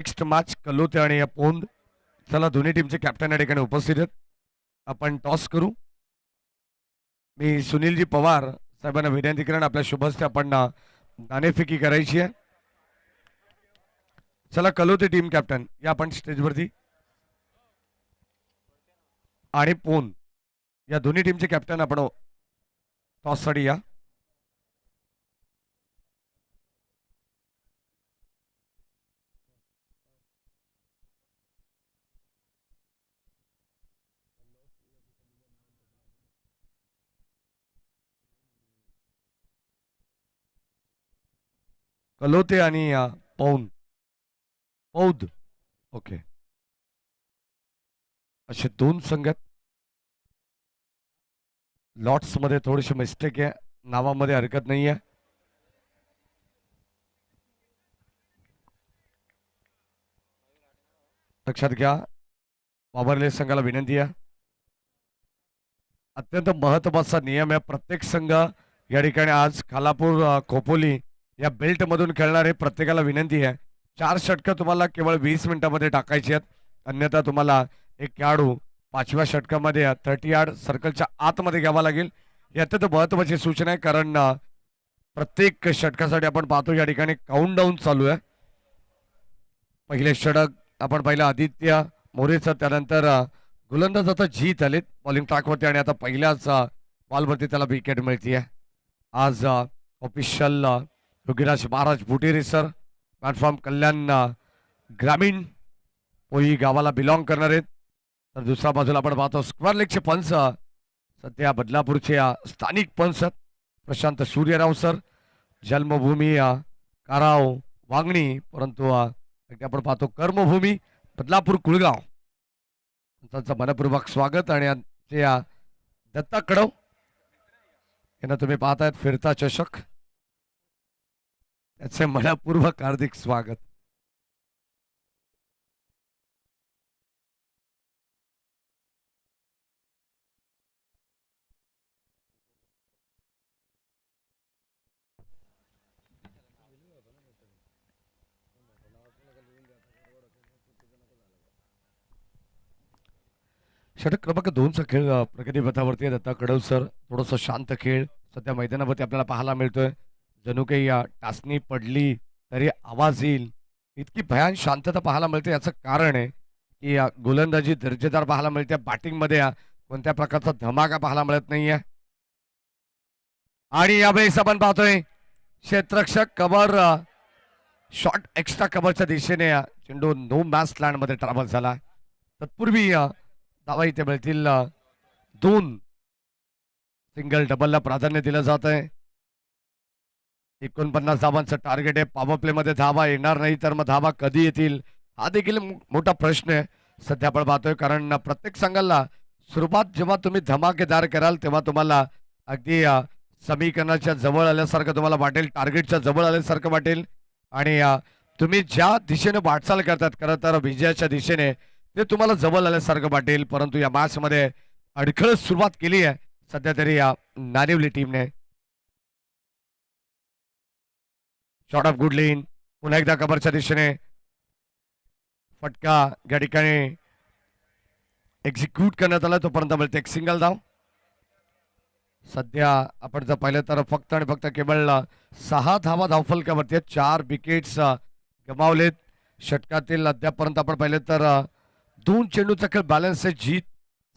S2: नेक्स्ट मॅच कलोते आणि पोंद. चला दोन्ही टीमचे कॅप्टन या ठिकाणी उपस्थित आहेत. आपण टॉस करू. मी सुनीलजी पवार साहेबांना विनंती करेन आपल्या शुभ हस्ते आपण नाणेफेकी करायची आहे. चला कलोते टीम कॅप्टन या आपण स्टेजवरती. आणि पोंद या दोन्ही टीमचे कॅप्टन आपण टॉससाठी या. कलोते आणि पौंद पौद ओके असे 2 संघ. लॉट्स मध्ये थोडीशी मिस्टेक आहे. नावामध्ये हरकत नाही आहे. लक्षात घ्या. वावरले संघाला विनंती आहे. अत्यंत महत्वाचा नियम आहे. प्रत्येक संघ या ठिकाणी आज खालापूर खोपोली या बेल्ट मधून खेळणारे प्रत्येकाला विनंती आहे 4 षटकं तुम्हाला केवळ 20 मिनिटांमध्ये टाकायची आहेत. अन्यथा तुम्हाला एक खेळाडू 5व्या षटकामध्ये 30 यार्ड सर्कलच्या आतमध्ये घ्यावा लागेल. ही अत्यंत महत्वाची सूचना आहे कारण प्रत्येक षटकासाठी आपण पाहतो या ठिकाणी काउंटडाऊन चालू आहे. पहिले षटक आपण पाहिलं आदित्य मोरेचं. त्यानंतर गोलंदाज आता जीत आलेत बॉलिंग ट्रॅकवरती आणि आता पहिल्याच बॉलवरती त्याला विकेट मिळते. आज official Yogiraj Maharaj Butere sir platform Kalyan ग्रामीण पोई गावाला बिलॉंग करणार आहेत. तर दुसऱ्या बाजूला आपण पाहतो स्क्वेअर लेगचे पंच सध्या बदलापूरचे स्थानिक पंच प्रशांत सूर्यराव सर, जन्मभूमी काराव वांगणी, परंतु अगदी आपण पाहतो कर्मभूमी बदलापूर कुळगाव. त्यांचं मनपूर्वक स्वागत आणि ते दत्ता कडव यांना तुम्ही पाहतायत फिरता चषक, त्याचे मनपूर्वक हार्दिक स्वागत. षटक क्रमांक 2चा खेळ प्रगती पथावरती आहे. दत्ता कडव सर, थोडंसं शांत खेळ सध्या मैदानावरती आपल्याला पाहायला मिळतोय. जणू काही टाचणी पडली तरी आवाज येईल इतकी भयान शांतता पाहायला मिळते. याचं कारण आहे की गोलंदाजी दर्जेदार पाहायला मिळते. बॅटिंगमध्ये कोणत्या प्रकारचा धमाका पाहायला मिळत नाहीये. आणि यावेळेस आपण पाहतोय क्षेत्ररक्षक कव्हर शॉर्ट एक्स्ट्रा कव्हरच्या दिशेने चेंडू नो मॅच लँड मध्ये ट्रॅव्हल झाला. तत्पूर्वी धावा इथे मिळतील 2. सिंगल डबलला प्राधान्य दिलं जात आहे. 49 धावांचं टार्गेट आहे. पॉवर प्ले मध्ये धावा येणार नाही तर मग धावा कधी येतील हा देखील मोठा प्रश्न आहे सध्या आपण पाहतोय. कारण प्रत्येक संघाला सुरुवात जेव्हा तुम्ही धमाकेदार कराल तेव्हा तुम्हाला अगदी समीकरणाच्या जवळ आल्यासारखं तुम्हाला वाटेल, टार्गेटच्या जवळ आल्यासारखं वाटेल. आणि तुम्ही ज्या दिशेने वाटचाल करतात खरं तर विजयाच्या दिशेने ते तुम्हाला जवळ आल्यासारखं वाटेल. परंतु या मॅच मध्ये अडखळत सुरुवात केली आहे सध्या तरी या नानिवली टीमने. शॉर्ट ऑफ गुड लेन, पुन्हा एकदा कव्हरच्या दिशेने फटका या ठिकाणी एक्झिक्यूट करण्यात आला. तोपर्यंत मिळते एक सिंगल धाव. सध्या आपण जर पाहिलं तर फक्त आणि फक्त केवळ 6 धावा धावफलकावरती आहेत. 4 विकेट्स गमावलेत षटकातील. अद्यापर्यंत आपण पाहिलं तर 2 चेंडूचा खेळ बॅलन्स आहे. जीत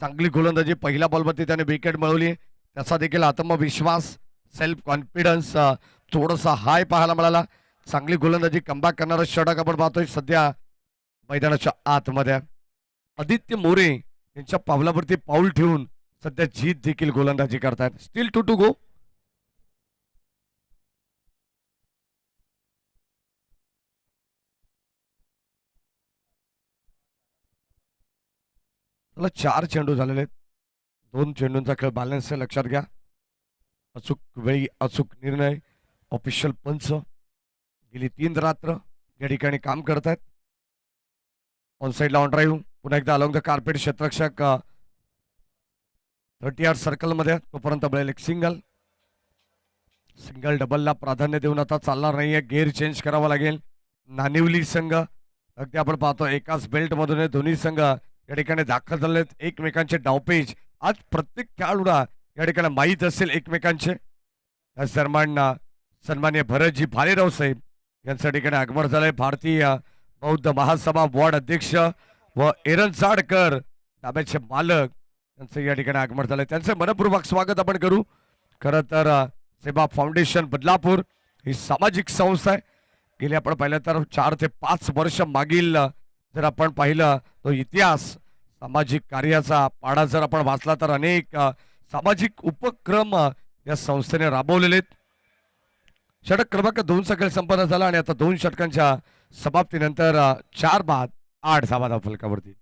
S2: चांगली गोलंदाजी, पहिल्या बॉलवरती त्याने विकेट मिळवली, त्याचा देखील आत्मविश्वास, सेल्फ कॉन्फिडन्स थोडासा हाय पाहायला मिळाला. चांगली गोलंदाजी, कमबॅक करणारा षटक आपण पाहतोय सध्या मैदानाच्या आतमध्ये. आदित्य मोरे यांच्या पावलावरती पाऊल ठेवून सध्या जीत देखील गोलंदाजी करतायत. Still 2 to go. त्याला 4 चेंडू झालेले आहेत. 2 चेंडूंचा खेळ बॅलन्स आहे, लक्षात घ्या. अचूक वेळी अचूक निर्णय. ऑफिशियल पंच गेली 3 रात्र या ठिकाणी काम करतायत. ऑन साईडला ऑन ड्राईव्ह, पुन्हा एकदा अलॉंग द कार्पेट क्षेत्ररक्षक 30 यार्ड सर्कल मध्ये. तोपर्यंत मिळेल एक सिंगल. सिंगल डबलला प्राधान्य देऊन आता चालणार नाहीये, गेअर चेंज करावा लागेल. नानिवली संघ अगदी आपण पाहतो एकाच बेल्ट मधून दोन्ही संघ या ठिकाणी दाखल झालेत. एकमेकांचे डावपेच आज प्रत्येक खेळाडूला या ठिकाणी माहीत असेल एकमेकांचे. सन्मान्य भरतजी भालेराव साहेब यांच्या ठिकाणी आगमन झालंय. भारतीय बौद्ध महासभा वॉर्ड अध्यक्ष व एरन जाडकर ताब्याचे मालक यांचं या ठिकाणी आगमन झालंय. त्यांचं मनपूर्वक स्वागत आपण करू. खरं तर सेवा फाउंडेशन बदलापूर ही सामाजिक संस्था आहे. गेले आपण पाहिलं तर 4 ते 5 वर्ष मागील जर आपण पाहिलं तो इतिहास सामाजिक कार्याचा पाढा जर आपण वाचला तर अनेक सामाजिक उपक्रम या संस्थेने राबवलेले आहेत. षटक क्रमांक 2चा खेळ संपन्न झाला आणि आता 2 षटकांच्या समाप्तीनंतर 4 बाद 8 धावा धावफलकावरती.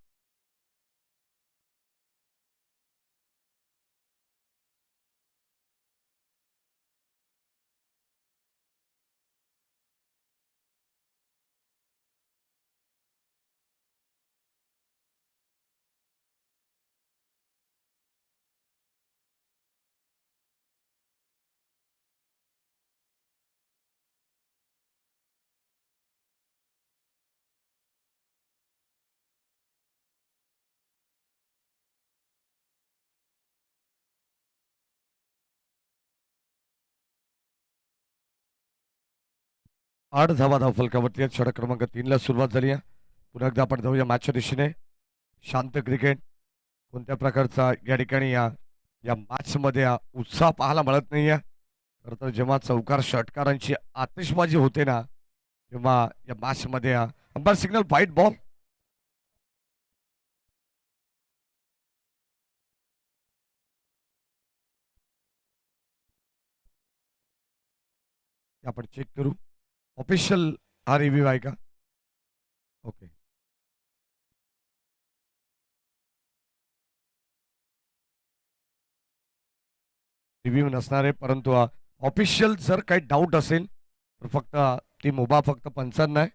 S2: आठ धावा धावफलकावरती आहेत. षटक क्रमांक 3ला सुरुवात झाली आहे. पुन्हा एकदा आपण जाऊया मॅचच्या दिशेने. शांत क्रिकेट, कोणत्या प्रकारचा या ठिकाणी या मॅच मध्ये उत्साह पाहायला मिळत नाहीये. खरं तर जेव्हा चौकार षटकारांची आतिषबाजी होते ना तेव्हा या मॅच मध्ये अंपायर सिग्नल व्हाईट बॉल. ते आपण चेक करू. ऑफिशियल हा रिव्ह्यू आहे का? ओके. रिव्ह्यू नसणार आहे, परंतु ऑफिशियल जर काही डाऊट असेल तर फक्त टीम उभा फक्त पंचांना आहे,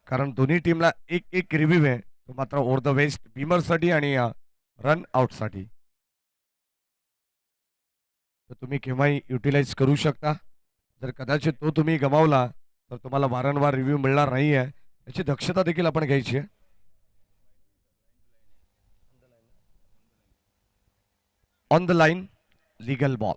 S2: कारण दोन्ही टीमला एक एक रिव्ह्यू आहे, तो मात्र ओव्हर द वेस्ट बीमरसाठी आणि रन आउटसाठी. तर तुम्ही केव्हाही युटिलाइज करू शकता. जर कदाचित तो तुम्ही गमावला तर तुम्हाला वारंवार रिव्ह्यू मिळणार नाही आहे, याची दक्षता देखील आपण घ्यायची आहे. On the line legal ball.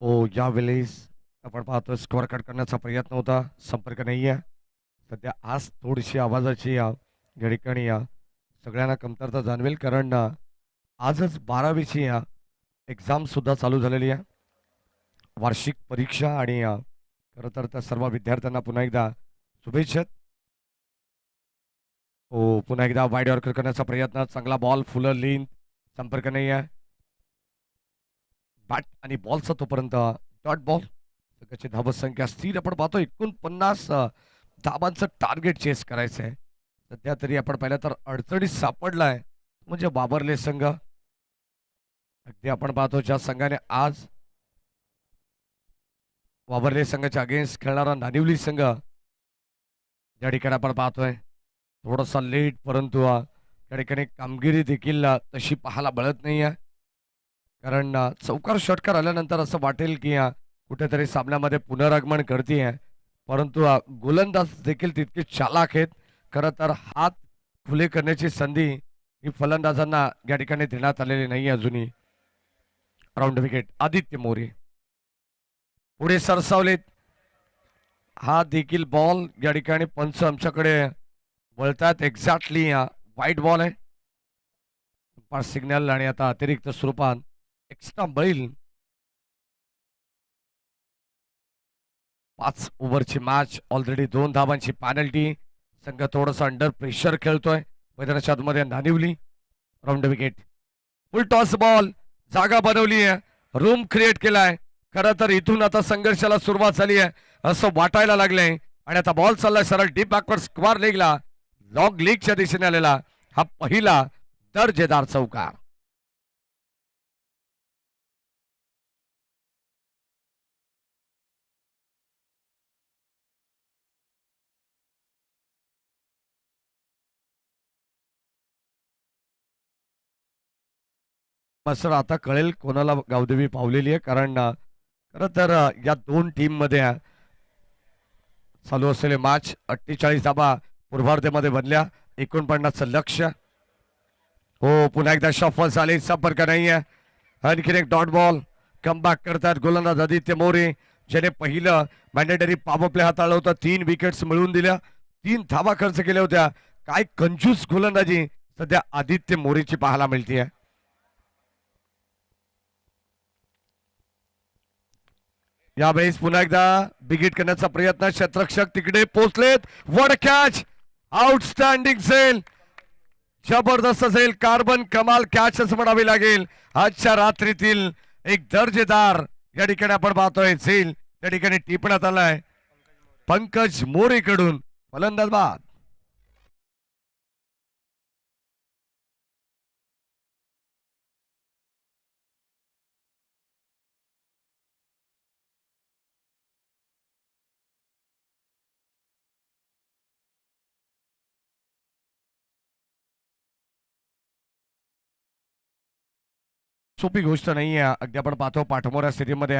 S2: हो, यावेळेस आपण पाहतो स्कोअर कट करण्याचा प्रयत्न होता, संपर्क नाही आहे. सध्या आज थोडीशी आवाजाची या ठिकाणी सगळ्यांना कमतरता जाणवेल, कारण आजच 12वीची एक्झाम सुद्धा चालू झालेली आहे, वार्षिक परीक्षा. आणि खरं तर त्या सर्व विद्यार्थ्यांना पुन्हा एकदा शुभेच्छा. हो, पुन्हा एकदा वाईड यॉर्कर करण्याचा प्रयत्न, चांगला बॉल, फुलं लेन, संपर्क नाही आहे. बॅट आणि बॉलचा तोपर्यंत डॉट बॉल. सगळ्याची धावसंख्या स्थिर आपण पाहतो, 49 धाबांचं टार्गेट चेस करायचं आहे. सध्या तरी आपण पाहिलं तर अडचणीत सापडलाय म्हणजे बाबरले संघ. अगदी आपण पाहतो ज्या संघाने आज बाबरले संघाच्या अगेन्स्ट खेळणारा नानिवली संघ, ज्या ठिकाणी आपण पाहतोय थोडासा लेट, परंतु त्या ठिकाणी कामगिरी देखील तशी पाहायला मिळत नाही आहे. कारण चौकार षटकार आल्यानंतर असं वाटेल की कुठेतरी सामन्यामध्ये पुनरागमन करते, परंतु गोलंदाज देखील तितके चालाक आहेत. खरं तर हात खुले करण्याची संधी ही फलंदाजांना या ठिकाणी देण्यात आलेली नाही अजूनही. राऊंड विकेट आदित्य मोरे पुढे सरसावलेत. हा देखील बॉल या ठिकाणी पंच आमच्याकडे वळतात. एक्झॅक्टली वाईट बॉल आहे, पास सिग्नल. आणि आता अतिरिक्त स्वरूपात एक्स्ट्रा बैल. 5 ओव्हरची मॅच, ऑलरेडी 2 धावांची पॅनल्टी. संघ थोडासा अंडर प्रेशर खेळतोय मैदानाच्या आतमध्ये Nanivali. Round wicket. Full toss ball, जागा बनवली आहे, रूम क्रिएट केलाय. खरं तर इथून आता संघर्षाला सुरुवात झाली आहे असं वाटायला लागलंय. आणि आता बॉल चाललाय सरळ डीप बॅकवर्ड स्क्वार लेगला, लॉंग लीगच्या दिशेने आलेला हा पहिला दर्जेदार चौकार. सर आता कळेल कोणाला गावदेवी पावलेली आहे, कारण खरं तर या दोन टीम मध्ये चालू असलेले मॅच 48 धाबा पूर्वार्धेमध्ये बनल्या, 49चं लक्ष्य. हो, पुन्हा एकदा शॉफल झाले, संपर्क नाही आहे. आणखीन एक डॉट बॉल. कमबॅक करतात गोलंदाज आदित्य मोरे, ज्याने पहिलं मॅन्डेटरी पॉवर प्ले हाताळलं होतं. 3 विकेट्स मिळवून दिल्या, 3 धावा खर्च केल्या होत्या. काय कंजूस गोलंदाजी सध्या आदित्य मोरेची पाहायला मिळते. यावेळेस पुन्हा एकदा बिगिट करण्याचा प्रयत्न, क्षेत्ररक्षक तिकडे पोहोचलेत. वड कॅच, आउटस्टँडिंग सेल, जबरदस्त सेल, कार्बन कमाल कॅचच म्हणावी लागेल. आजच्या रात्रीतील एक दर्जेदार या ठिकाणी आपण पाहतोय सेल त्या ठिकाणी टिपण्यात आलाय पंकज मोरेकडून. फलंदाज बाद. सोपी गोष्ट नाही आहे. अगदी आपण पाहतो पाठमोऱ्या स्थितीमध्ये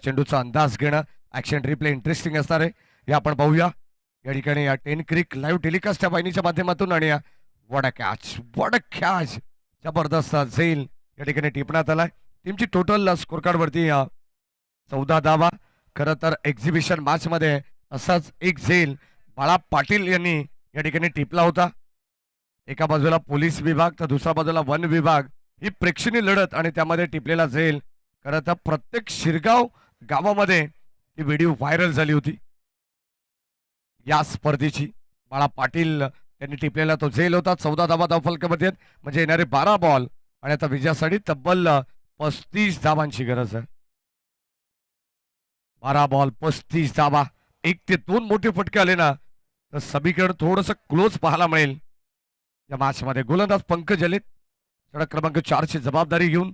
S2: चेंडूचा अंदाज घेणं, ऍक्शन रिप्ले इंटरेस्टिंग असणार आहे. हे आपण पाहूया या ठिकाणी 10 क्रिक लाईव्ह टेलिकास्ट वाहिनीच्या माध्यमातून. आणि वड कॅच जबरदस्त झेल या ठिकाणी टिपण्यात आलाय. टीमची टोटल स्कोर कार्ड वरती 14 धावा. खरं तर एक्झिबिशन मॅच मध्ये असाच एक झेल बाळा पाटील यांनी या ठिकाणी टिपला होता. एका बाजूला पोलीस विभाग तर दुसऱ्या बाजूला वन विभाग ही प्रेक्षणीय लढत आणि त्यामध्ये टिपलेला झेल. खरं तर प्रत्येक शिरगाव गावामध्ये ती व्हिडिओ व्हायरल झाली होती या स्पर्धेची. बाळा पाटील त्यांनी टिपलेला तो झेल होता. 14 धावा धावफलकामध्ये आहेत. म्हणजे येणारे 12 बॉल आणि आता विजयासाठी तब्बल 35 धावांची गरज आहे. 12 बॉल 35 धावा. 1 ते 2 मोठे फटके आले ना तर सगळीकडे थोडंसं क्लोज पाहायला मिळेल या मॅच मध्ये. गोलंदाज पंकज आलेत षटक क्रमांक 4 ची जबाबदारी घेऊन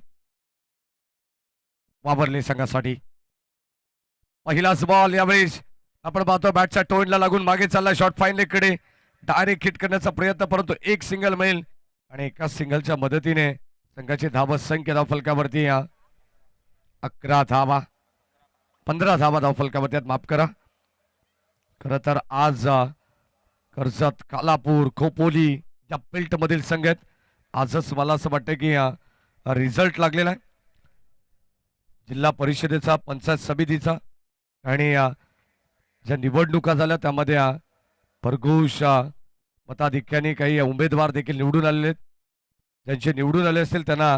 S2: वावरले संघासाठी. पहिलाच बॉल यावेळेस आपण पाहतो बॅटच्या टोनला लागून मागे चालला. शॉट फाईन लेगकडे डायरेक्ट हिट करण्याचा प्रयत्न, परंतु एक सिंगल मिळेल आणि एका सिंगलच्या मदतीने संघाची धाव संख्या धावफलकावरती 11 धावा 15 धावा धावफलकावरती आहेत. माफ करा. खरं तर आज कर्जत, कालापूर, खोपोली या बेल्ट मधील संघ आहेत. आजच मला असं वाटतं की रिझल्ट लागलेला आहे जिल्हा परिषदेचा, पंचायत समितीचा आणि ज्या निवडणुका झाल्या त्यामध्ये भरघोष मताधिक्याने काही उमेदवार देखील निवडून आलेले आहेत. ज्यांचे निवडून आले असेल त्यांना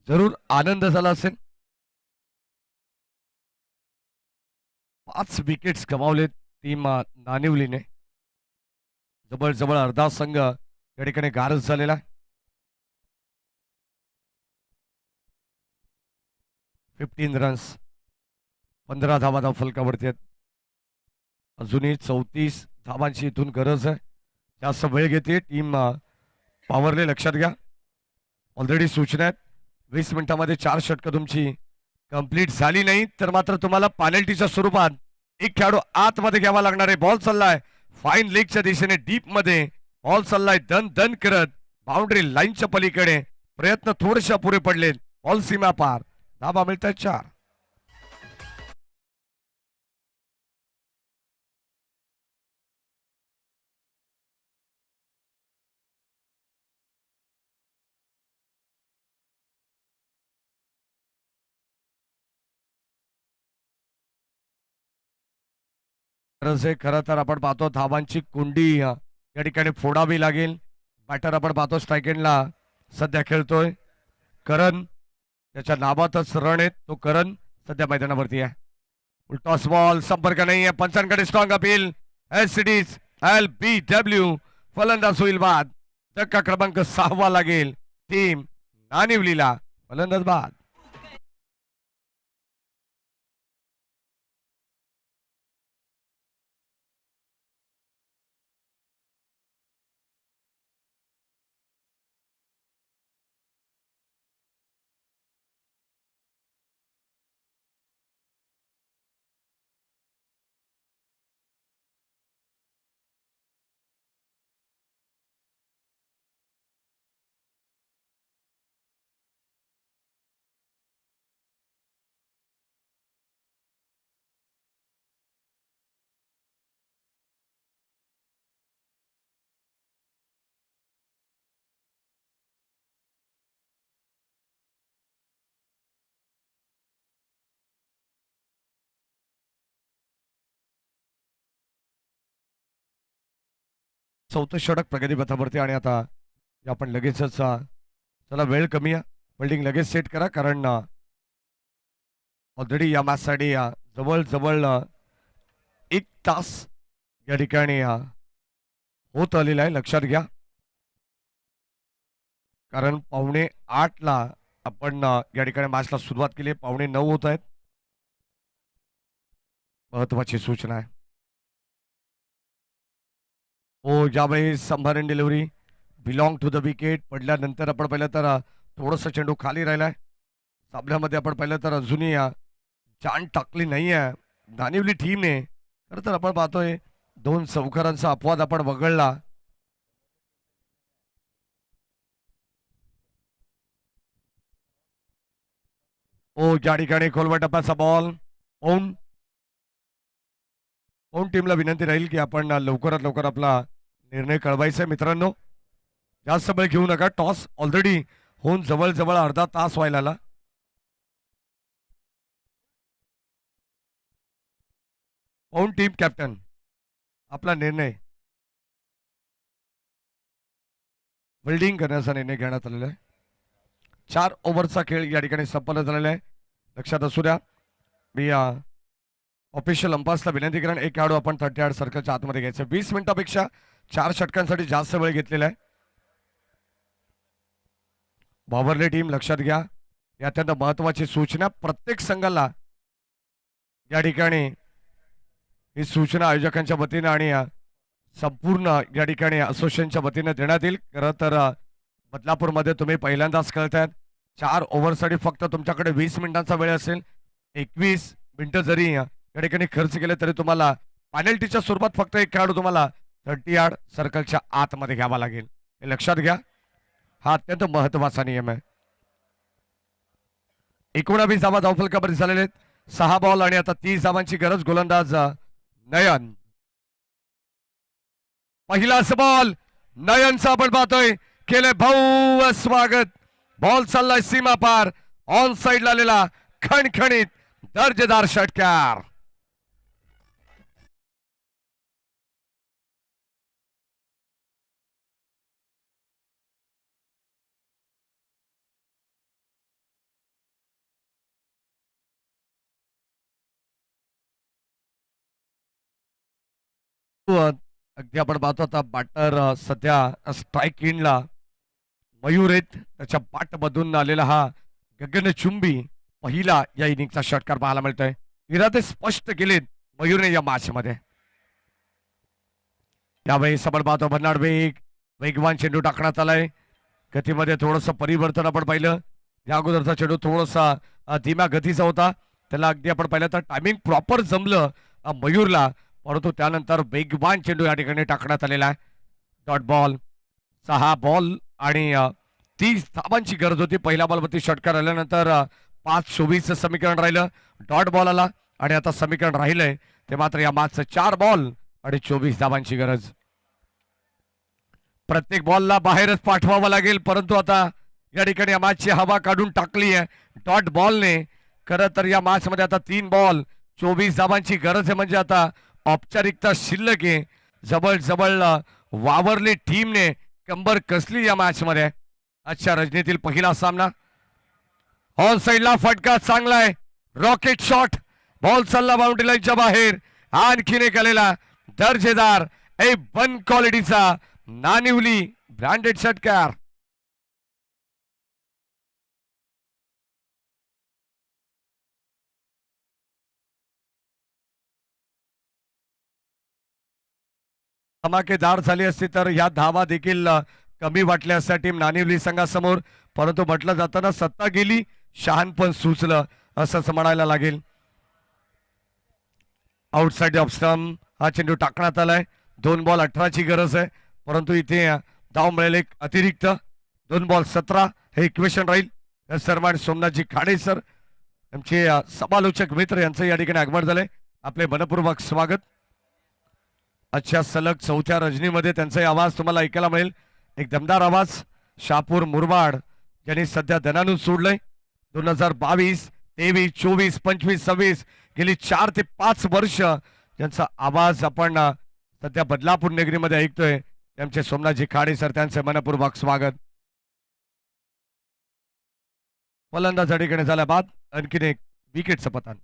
S2: जरूर आनंद झाला असेल. 5 विकेट्स गमावलेत टीम नानिवलीने. जवळजवळ अर्धा संघ या ठिकाणी गारज झालेला आहे. 15 रन्स 15 धावा धावफलकावरती आहेत. अजूनही 34 धावांची इथून गरज आहे. जास्त वेळ घेते टीम पॉवरले. लक्षात घ्या ऑलरेडी सूचना आहेत 20 मिनिटांमध्ये 4 षटकं तुमची कंप्लीट झाली नाही तर मात्र तुम्हाला पेनल्टीच्या स्वरूपात एक खेळाडू आतमध्ये घ्यावा लागणार आहे. बॉल चाललाय फाईन लेगच्या दिशेने डीप मध्ये. बॉल चाललाय दन दन करत बाउंड्री लाईनच्या पलीकडे. प्रयत्न थोडेसे पुरे पडलेत. बॉल सीमा पार. धावा मिळत आहेत 4. खरं तर आपण पाहतो धावांची कुंडी या ठिकाणी फोडावी लागेल. बॅटर आपण पाहतो स्ट्रायकेंडला सध्या खेळतोय करण. त्याच्या नावातच रन आहेत. तो करण सध्या मैदानावरती आहे. टॉस बॉल संपर्क नाही आहे. पंचांकडे स्ट्रॉंग अपील. एससीडीज LBW फलंदाज होईल बाद. धक्का क्रमांक 6 लागेल टीम नानिवलीला. फलंदाज बाद. चौथं षटक प्रगती पथावरती आणि आता आपण लगेचच चला वेळ कमी आहे. बिल्डिंग लगेच सेट करा कारण ऑलरेडी या मॅचसाठी जवळजवळ 1 तास या ठिकाणी होत आलेला आहे. लक्षात घ्या कारण 7:45ला आपण या ठिकाणी मॅचला सुरुवात केली. 8:45 होत आहेत. महत्वाची सूचना आहे. हो यावेळी संभारण delivery belong to the wicket. पडल्यानंतर आपण पाहिलं तर थोडंसं चेंडू खाली राहिलाय. सामन्यामध्ये आपण पाहिलं तर अजूनही जान टाकली नाही आहे नानिवली टीमने. खरं तर आपण पाहतोय 2 चौकारांचा अपवाद आपण वगळला. ओ या ठिकाणी खोलवर टप्प्याचा बॉल. पौन टीमला विनंती राहील की आपण लवकरात लवकर आपला निर्णय कळवायचा आहे मित्रांनो. जास्त वेळ घेऊ नका. टॉस ऑलरेडी होऊन जवळजवळ अर्धा तास व्हायला आला. पौन टीम कॅप्टन आपला निर्णय बिल्डिंग करण्याचा निर्णय घेण्यात आलेला आहे. 4 ओव्हरचा खेळ या ठिकाणी संपन्न झालेला आहे. लक्षात असू द्या, मी ऑफिशियल अंपायर्सला विनंती करेन एक खेळाडू आपण 30 यार्ड सर्कलच्या आतमध्ये घ्यायचं. 20 मिनिटापेक्षा 4 षटकांसाठी जास्त वेळ घेतलेला आहे. बॉबरले टीम लक्षात घ्या, ही अत्यंत महत्वाची सूचना प्रत्येक संघाला या ठिकाणी ही सूचना आयोजकांच्या वतीनं आणि संपूर्ण या ठिकाणी असोसिएशनच्या वतीनं देण्यात येईल. खरं तर बदलापूरमध्ये तुम्ही पहिल्यांदाच खेळतायत. 4 ओव्हरसाठी फक्त तुमच्याकडे 20 मिनिटांचा वेळ असेल. 21 मिनिटं जरी या ठिकाणी खर्च केले तरी तुम्हाला पेनल्टीच्या स्वरूपात फक्त एक खेळाडू तुम्हाला 30 यार्ड सर्कलच्या आतमध्ये घ्यावा लागेल. हे लक्षात घ्या, हा अत्यंत महत्वाचा नियम आहे. 19 धावा धावफलकावर झालेले आहेत. 6 बॉल आणि आता 30 धावांची गरज. गोलंदाज नयन. पहिलाच बॉल नयनचा आपण पाहतोय, केले भव्य स्वागत. बॉल चाललाय सीमा पार, ऑन साइडला आलेला खणखणीत दर्जेदार षटकार. अगदी आपण पाहतो आता बॅटर सध्या स्ट्राईक इनला मयूर आहेत. त्याच्या बाट मधून आलेला हा गगनचुंबी पहिला या इनिंगचा षटकार पाहायला मिळतोय. इरादे स्पष्ट केलेत मयूरने या मॅच मध्ये. यावेळी आपण पाहतो भन्नाड वेगवान चेंडू टाकण्यात आलाय. गतीमध्ये थोडस परिवर्तन आपण पाहिलं. या अगोदरचा चेंडू थोडासा धीम्या गतीचा होता, त्याला अगदी आपण पाहिलं तर टायमिंग प्रॉपर जमलं मयूरला, परंतु त्यानंतर वेगवान चेंडू या ठिकाणी टाकण्यात आलेला आहे. Dot ball. 6 बॉल आणि 30 धावांची गरज होती. पहिल्या बॉलवरती षटकार आल्यानंतर 5-24 समीकरण राहिलं. डॉट बॉल आला आणि आता समीकरण राहिलंय ते मात्र या मॅचचं 4 बॉल आणि 24 धावांची गरज. प्रत्येक बॉलला बाहेरच पाठवावं लागेल, परंतु आता या ठिकाणी या मॅचची हवा काढून टाकली आहे डॉट बॉलने. खरं तर या मॅच मध्ये आता 3 बॉल 24 धावांची गरज आहे, म्हणजे आता औपचारिकता शिल्लक आहे. जवळ वावरली टीमने कंबर कसली या मॅच मध्ये. आजच्या रजनीतील पहिला सामना. ऑन साइडला फटका चांगला आहे, रॉकेट शॉट. बॉल चालला बाउंड्री लाईनच्या बाहेर. आणखीन एक आलेला दर्जेदार A1 क्वालिटीचा नानिवली ब्रँडेड षटकार. धमाकेदार झाली असती तर या धावा देखील कमी वाटल्या असत्या टीम नानिवली संघासमोर, परंतु म्हटलं जाताना सत्ता गेली शहाणपण सुचलं असंच म्हणायला लागेल. आउटसाइड ऑफ स्टंप हा चेंडू टाकण्यात आलाय. 2 बॉल 18ची गरज आहे, परंतु इथे धाव मिळेल एक अतिरिक्त. 2 बॉल 17 हे इक्वेशन राहील. सरमान सोमनाथजी खाडे सर आमचे समालोचक मित्र यांचं या ठिकाणी आगमन झालंय. आपले मनपूर्वक स्वागत. अच्छा, सलग 4थ्या रजनीमध्ये त्यांचा आवाज तुम्हाला ऐकायला मिळेल. एक दमदार आवाज. शापूर मुरबाड यांनी सध्या धनानून सोडलंय. 2022, 23, 24, 25, 26 गेली 4 ते 5 वर्ष ज्यांचा आवाज आपण सध्या बदलापूर नगरीमध्ये ऐकतोय त्यांचे सोमनाथजी खाडे सर, त्यांचे मनपूर्वक स्वागत. फलंदाज ठिकाणी झाल्या बाद आणखीन एक विकेटचं पतन.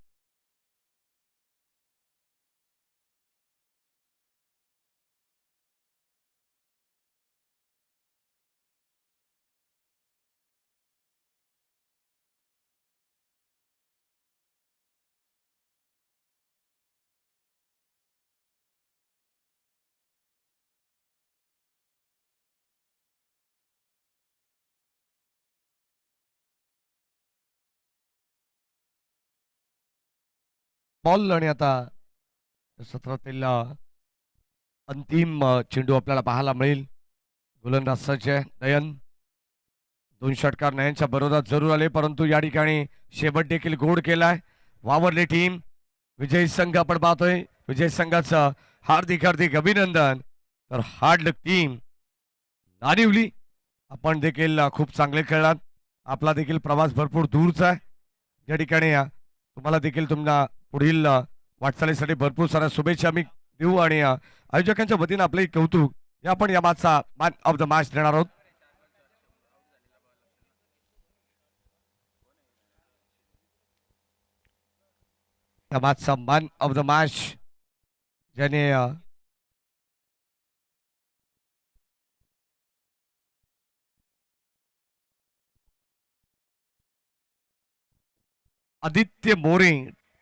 S2: बॉल आणि आता सत्रातील अंतिम चेंडू आपल्याला पाहायला मिळेल. गोलंदाज सज्ज आहे नयन. 2 षटकार नयनच्या बरोबर जरूर आले, परंतु या ठिकाणी शेवट देखील गोड केलाय वावरली टीम. विजय संघ आपण पाहतोय. विजय संघाचं हार्दिक अभिनंदन. तर हार्ड लक टीम नानिवली आपण देखील खूप चांगले खेळलात. आपला देखील प्रवास भरपूर दूरचा आहे. या ठिकाणी तुम्हाला देखील तुमच्या पुढील वाटचालीसाठी भरपूर साऱ्या शुभेच्छा आम्ही देऊ आणि आयोजकांच्या वतीनं आपले कौतुक या आपण या मॅचचा मॅन ऑफ द मॅच देणार आहोत. या मॅचचा मॅन ऑफ द मॅच ज्याने आदित्य मोरे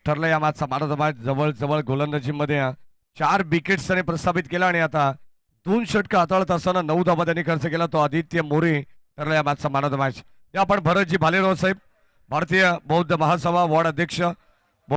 S2: ठरलं या मॅचचा मॅन ऑफ द मॅच. जवळ गोलंदाजीमध्ये 4 विकेट्सने प्रस्थापित केला आणि आता 2 षटकं हाताळत असताना 9 धावा त्यांनी खर्च केला. तो आदित्य मोरे ठरला या मॅचचा मॅन ऑफ द मॅच. या आपण भरतजी भालेराव साहेब, भारतीय बौद्ध महासभा वॉर्ड अध्यक्ष,